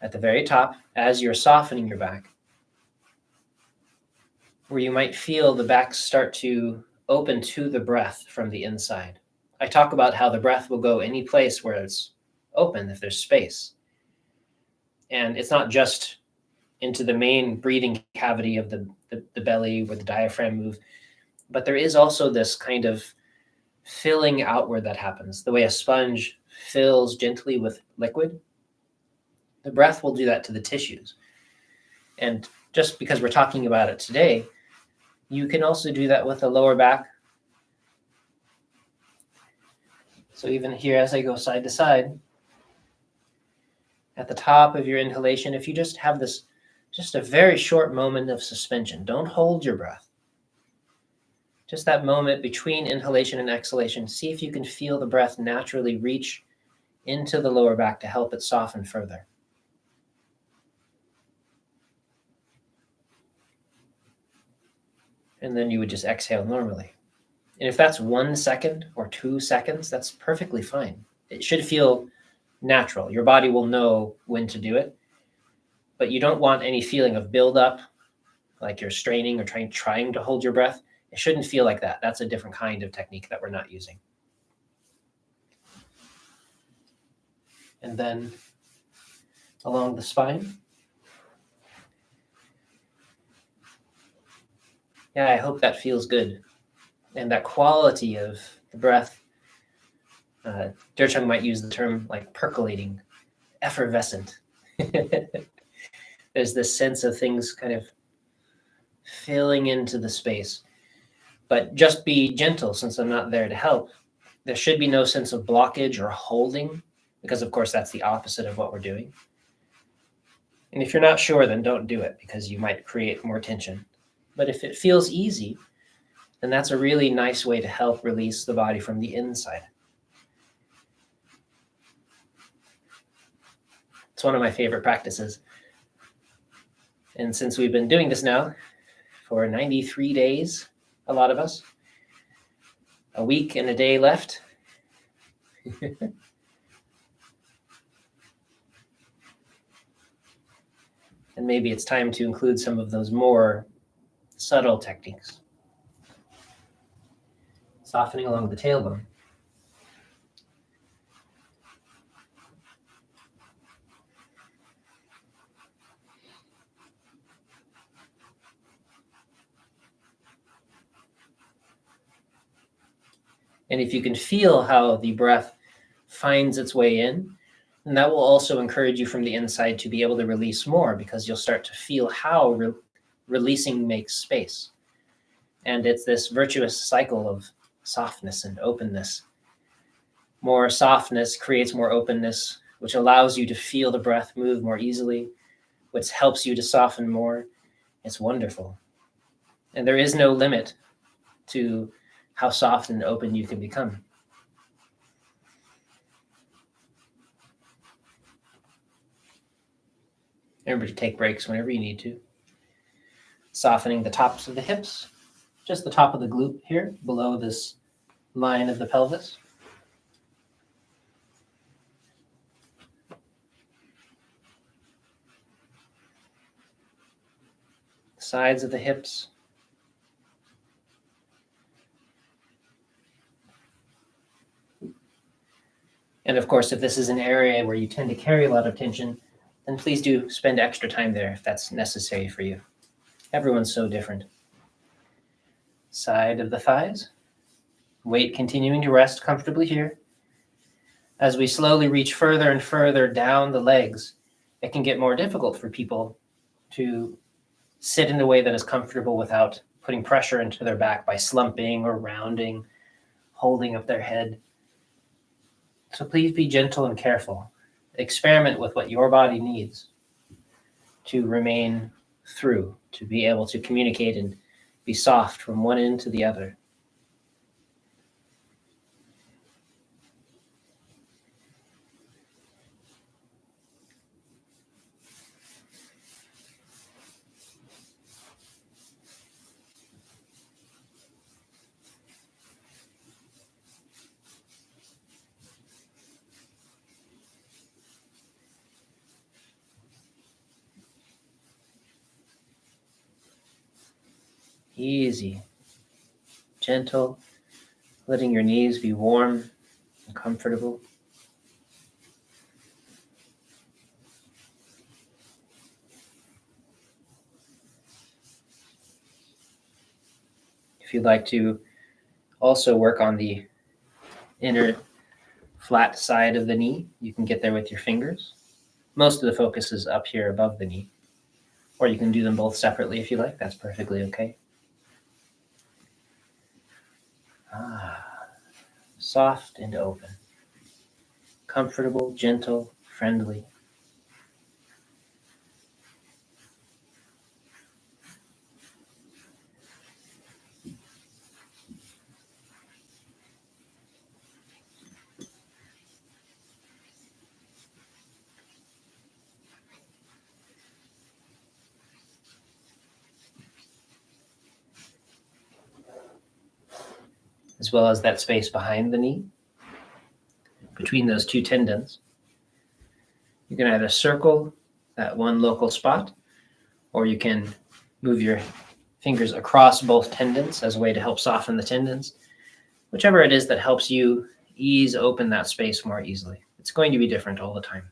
at the very top as you're softening your back, where you might feel the back start to open to the breath from the inside. I talk about how the breath will go any place where it's open if there's space. And it's not just into the main breathing cavity of the belly where the diaphragm moves, but there is also this kind of filling outward that happens. The way a sponge fills gently with liquid, the breath will do that to the tissues. And just because we're talking about it today, you can also do that with the lower back. So even here, as I go side to side, at the top of your inhalation, if you just have this, just a very short moment of suspension, don't hold your breath. Just that moment between inhalation and exhalation, see if you can feel the breath naturally reach into the lower back to help it soften further. And then you would just exhale normally. And if that's 1 second or 2 seconds, that's perfectly fine. It should feel natural. Your body will know when to do it, but you don't want any feeling of buildup, like you're straining or trying to hold your breath. It shouldn't feel like that. That's a different kind of technique that we're not using. And then along the spine. Yeah, I hope that feels good. And that quality of the breath, ZhiCheng might use the term like percolating, effervescent. There's this sense of things kind of filling into the space. But just be gentle, since I'm not there to help. There should be no sense of blockage or holding, because of course that's the opposite of what we're doing. And if you're not sure, then don't do it because you might create more tension. But if it feels easy, then that's a really nice way to help release the body from the inside. It's one of my favorite practices. And since we've been doing this now for 93 days, a lot of us, a week and a day left. And maybe it's time to include some of those more subtle techniques. Softening along the tailbone. And if you can feel how the breath finds its way in, then that will also encourage you from the inside to be able to release more, because you'll start to feel how releasing makes space. And it's this virtuous cycle of softness and openness. More softness creates more openness, which allows you to feel the breath move more easily, which helps you to soften more. It's wonderful. And there is no limit to how soft and open you can become. Remember to take breaks whenever you need to. Softening the tops of the hips, just the top of the glute here, below this line of the pelvis. Sides of the hips. And of course, if this is an area where you tend to carry a lot of tension, then please do spend extra time there if that's necessary for you. Everyone's so different. Side of the thighs. Weight continuing to rest comfortably here. As we slowly reach further and further down the legs, it can get more difficult for people to sit in a way that is comfortable without putting pressure into their back by slumping or rounding, holding up their head. So please be gentle and careful. Experiment with what your body needs to remain through, to be able to communicate and be soft from one end to the other. Easy, gentle, letting your knees be warm and comfortable. If you'd like to also work on the inner flat side of the knee, you can get there with your fingers. Most of the focus is up here above the knee, or you can do them both separately if you like. That's perfectly okay. Soft and open, comfortable, gentle, friendly. As well as that space behind the knee, between those two tendons. You can either circle that one local spot, or you can move your fingers across both tendons as a way to help soften the tendons. Whichever it is that helps you ease open that space more easily. It's going to be different all the time.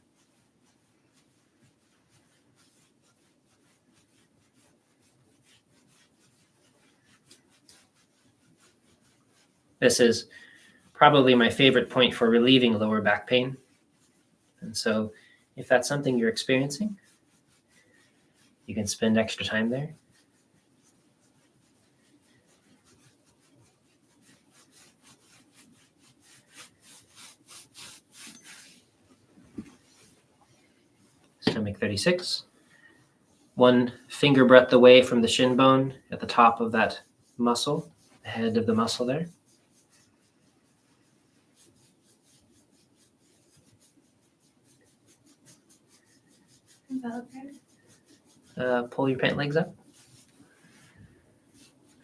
This is probably my favorite point for relieving lower back pain. And so if that's something you're experiencing, you can spend extra time there. Stomach 36. one finger breadth away from the shin bone at the top of that muscle, the head of the muscle there. Is that okay? Pull your pant legs up.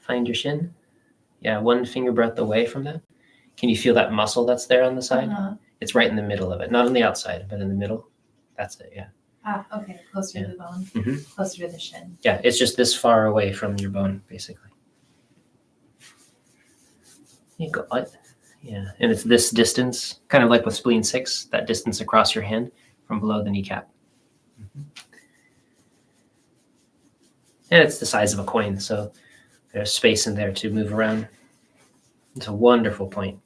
Find your shin. Yeah, one finger breadth away from that. Can you feel that muscle that's there on the side? It's right in the middle of it. Not on the outside, but in the middle. That's it, yeah. Ah, okay. Closer to the bone. Mm-hmm. Closer to the shin. Yeah, it's just this far away from your bone, basically. You got it. Yeah, and it's this distance, kind of like with spleen 6, that distance across your hand from below the kneecap. Mm-hmm. And it's the size of a coin, so there's space in there to move around. It's a wonderful point.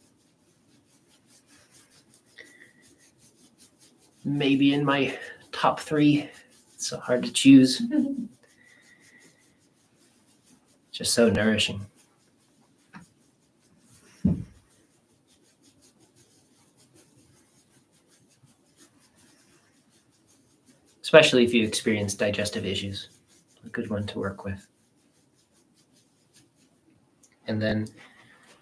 Maybe in my top 3. It's so hard to choose. Just so nourishing. Especially if you experience digestive issues. A good one to work with. And then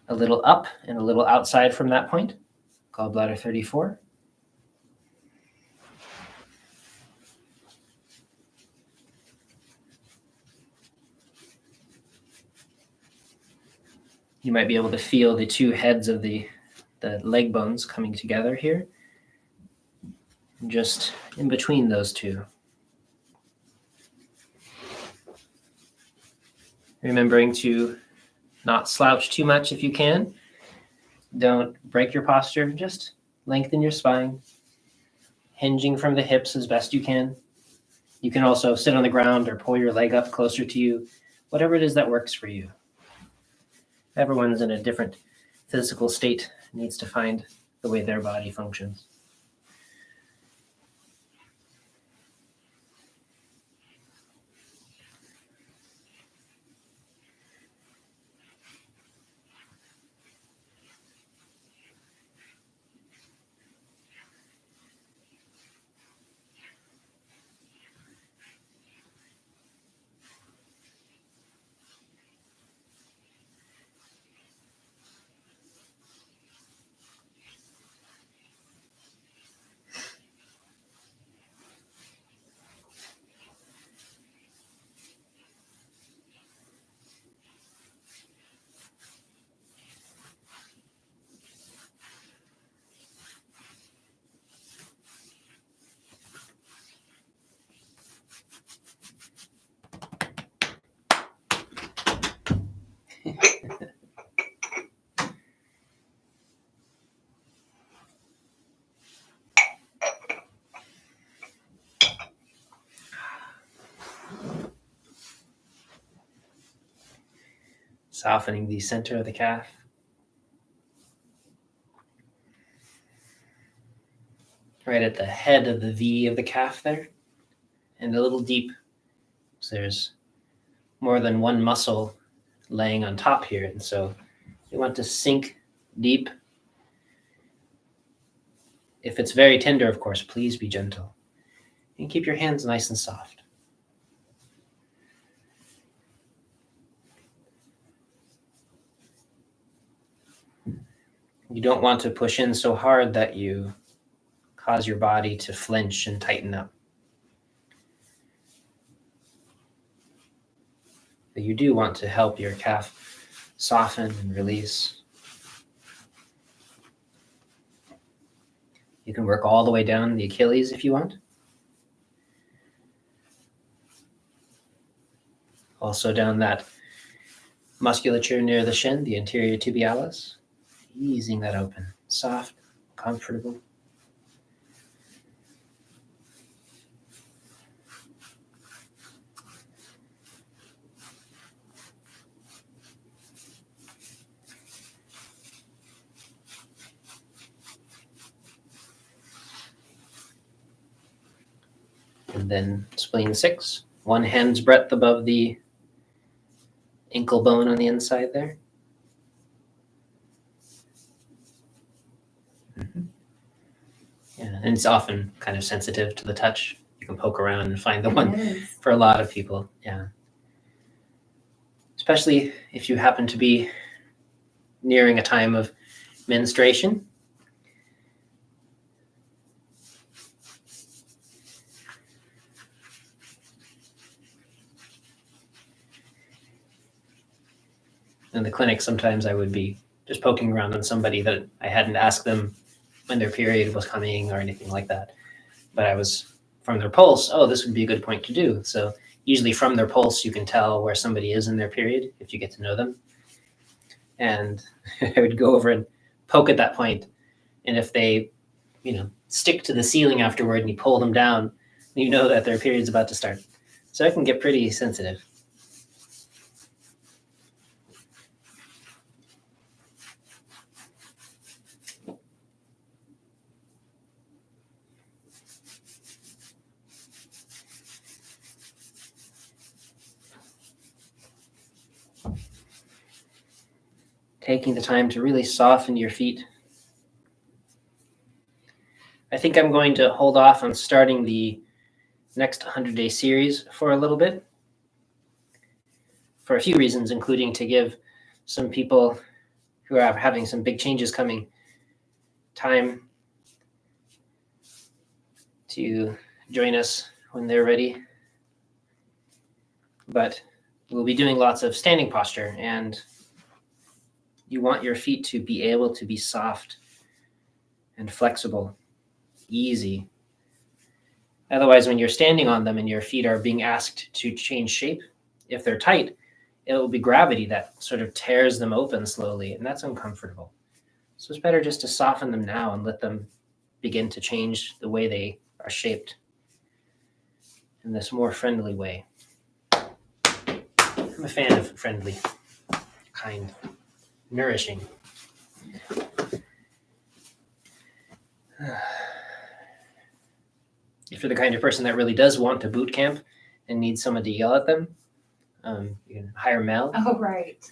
a little up and a little outside from that point, gallbladder 34. You might be able to feel the two heads of the leg bones coming together here. And just in between those two. Remembering to not slouch too much if you can. Don't break your posture. Just lengthen your spine. Hinging from the hips as best you can. You can also sit on the ground or pull your leg up closer to you. Whatever it is that works for you. Everyone's in a different physical state, needs to find the way their body functions. Softening the center of the calf. Right at the head of the V of the calf there. And a little deep. So there's more than one muscle laying on top here. And so you want to sink deep. If it's very tender, of course, please be gentle. And keep your hands nice and soft. You don't want to push in so hard that you cause your body to flinch and tighten up. But you do want to help your calf soften and release. You can work all the way down the Achilles if you want. Also down that musculature near the shin, the anterior tibialis. Easing that open. Soft, comfortable. And then spleen 6, one hand's breadth above the ankle bone on the inside there. Yeah, and it's often kind of sensitive to the touch. You can poke around and find the one is. for a lot of people. Yeah. Especially if you happen to be nearing a time of menstruation. In the clinic, sometimes I would be just poking around on somebody that I hadn't asked them when their period was coming or anything like that. But I was from their pulse, oh, this would be a good point to do. So usually from their pulse, you can tell where somebody is in their period if you get to know them. And I would go over and poke at that point. And if they, stick to the ceiling afterward and you pull them down, you know that their period's about to start. So I can get pretty sensitive. Taking the time to really soften your feet. I think I'm going to hold off on starting the next 100-day series for a little bit, for a few reasons, including to give some people who are having some big changes coming time to join us when they're ready. But we'll be doing lots of standing posture, and you want your feet to be able to be soft and flexible, easy. Otherwise, when you're standing on them and your feet are being asked to change shape, if they're tight, it will be gravity that sort of tears them open slowly, and that's uncomfortable. So it's better just to soften them now and let them begin to change the way they are shaped in this more friendly way. I'm a fan of friendly, kind, nourishing. If you're the kind of person that really does want to boot camp and needs someone to yell at them, you can hire Mel. Oh, right.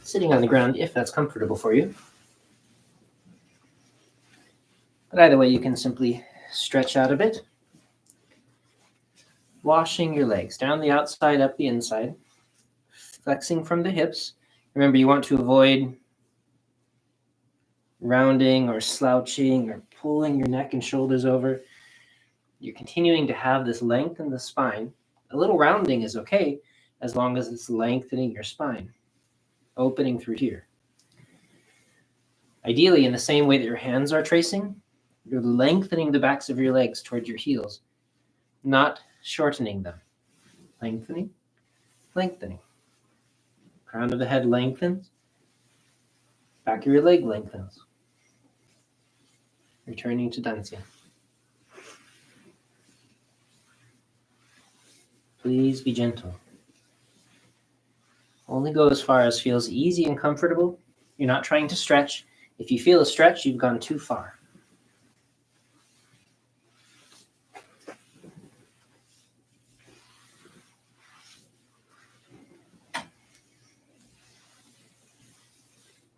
Sitting on the ground, if that's comfortable for you. But either way, you can simply stretch out a bit. Washing your legs down the outside, up the inside. Flexing from the hips. Remember, you want to avoid rounding or slouching or pulling your neck and shoulders over. You're continuing to have this length in the spine. A little rounding is okay as long as it's lengthening your spine, opening through here. Ideally, in the same way that your hands are tracing, You're lengthening the backs of your legs towards your heels, not shortening them. Lengthening, lengthening. Crown of the head lengthens. Back of your leg lengthens. Returning to Dancing. Please be gentle. Only go as far as feels easy and comfortable. You're not trying to stretch. If you feel a stretch, you've gone too far.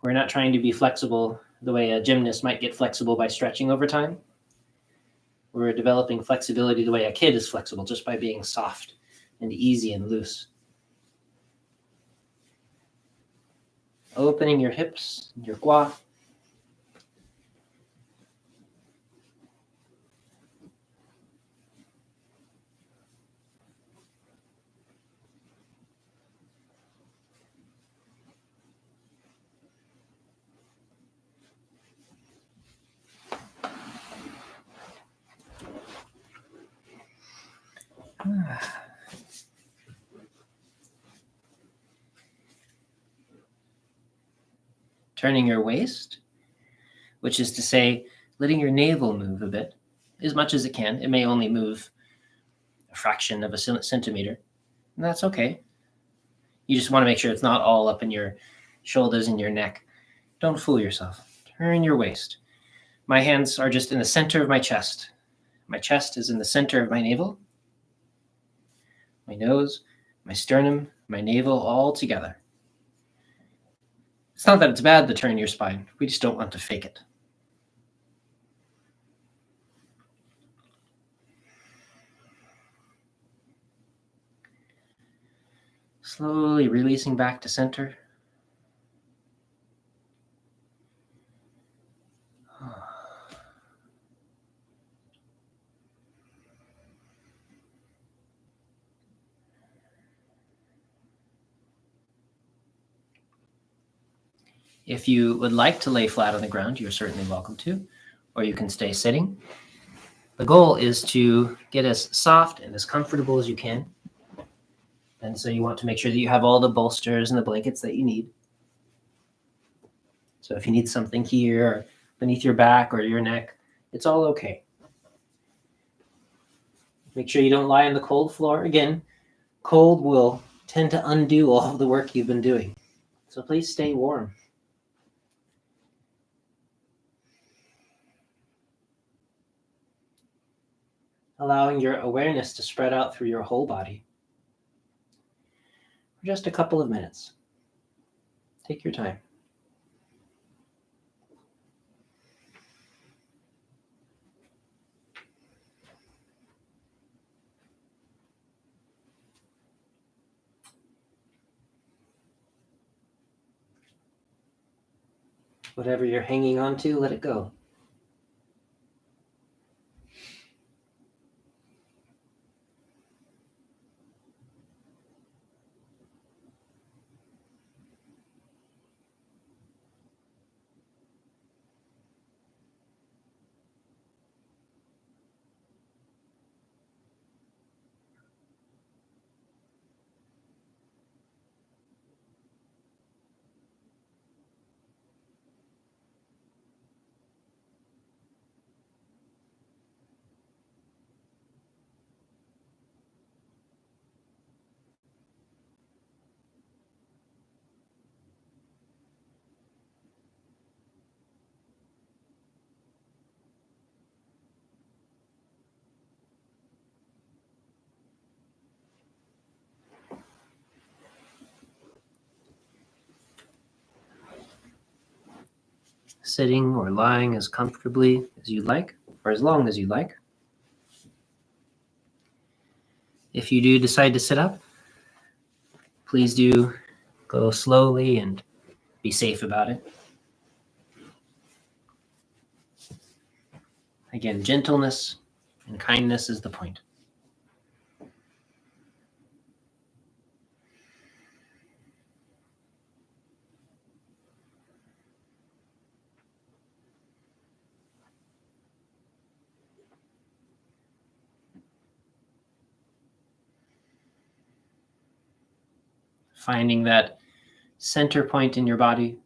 We're not trying to be flexible the way a gymnast might get flexible by stretching over time. We're developing flexibility the way a kid is flexible, just by being soft and easy and loose. Opening your hips, your gua. Turning your waist, which is to say, letting your navel move a bit, as much as it can. It may only move a fraction of a centimeter, and that's okay. You just want to make sure it's not all up in your shoulders and your neck. Don't fool yourself. Turn your waist. My hands are just in the center of my chest. My chest is in the center of my navel. My nose, my sternum, my navel, all together. It's not that it's bad to turn your spine. We just don't want to fake it. Slowly releasing back to center. If you would like to lay flat on the ground, you're certainly welcome to, or you can stay sitting. The goal is to get as soft and as comfortable as you can. And so you want to make sure that you have all the bolsters and the blankets that you need. So if you need something here or beneath your back or your neck, it's all okay. Make sure you don't lie on the cold floor. Again, cold will tend to undo all of the work you've been doing. So please stay warm. Allowing your awareness to spread out through your whole body for just a couple of minutes. Take your time. Whatever you're hanging on to, let it go. Sitting or lying as comfortably as you like, or as long as you like. If you do decide to sit up, please do go slowly and be safe about it. Again, gentleness and kindness is the point. finding that center point in your body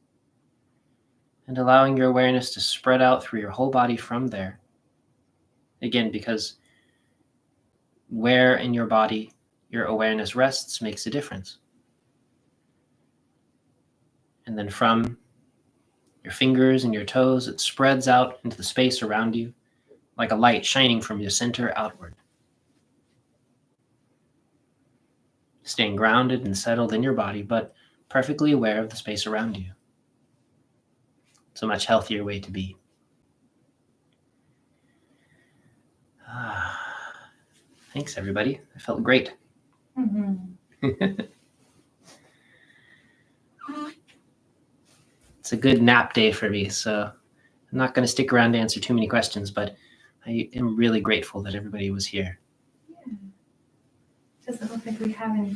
and allowing your awareness to spread out through your whole body from there. Again, because where in your body your awareness rests makes a difference. And then from your fingers and your toes, it spreads out into the space around you like a light shining from your center outward. Staying grounded and settled in your body, but perfectly aware of the space around you. It's a much healthier way to be. Thanks, everybody. I felt great. It's a good nap day for me, so I'm not going to stick around to answer too many questions, but I am really grateful that everybody was here. Yeah. Doesn't look like we have any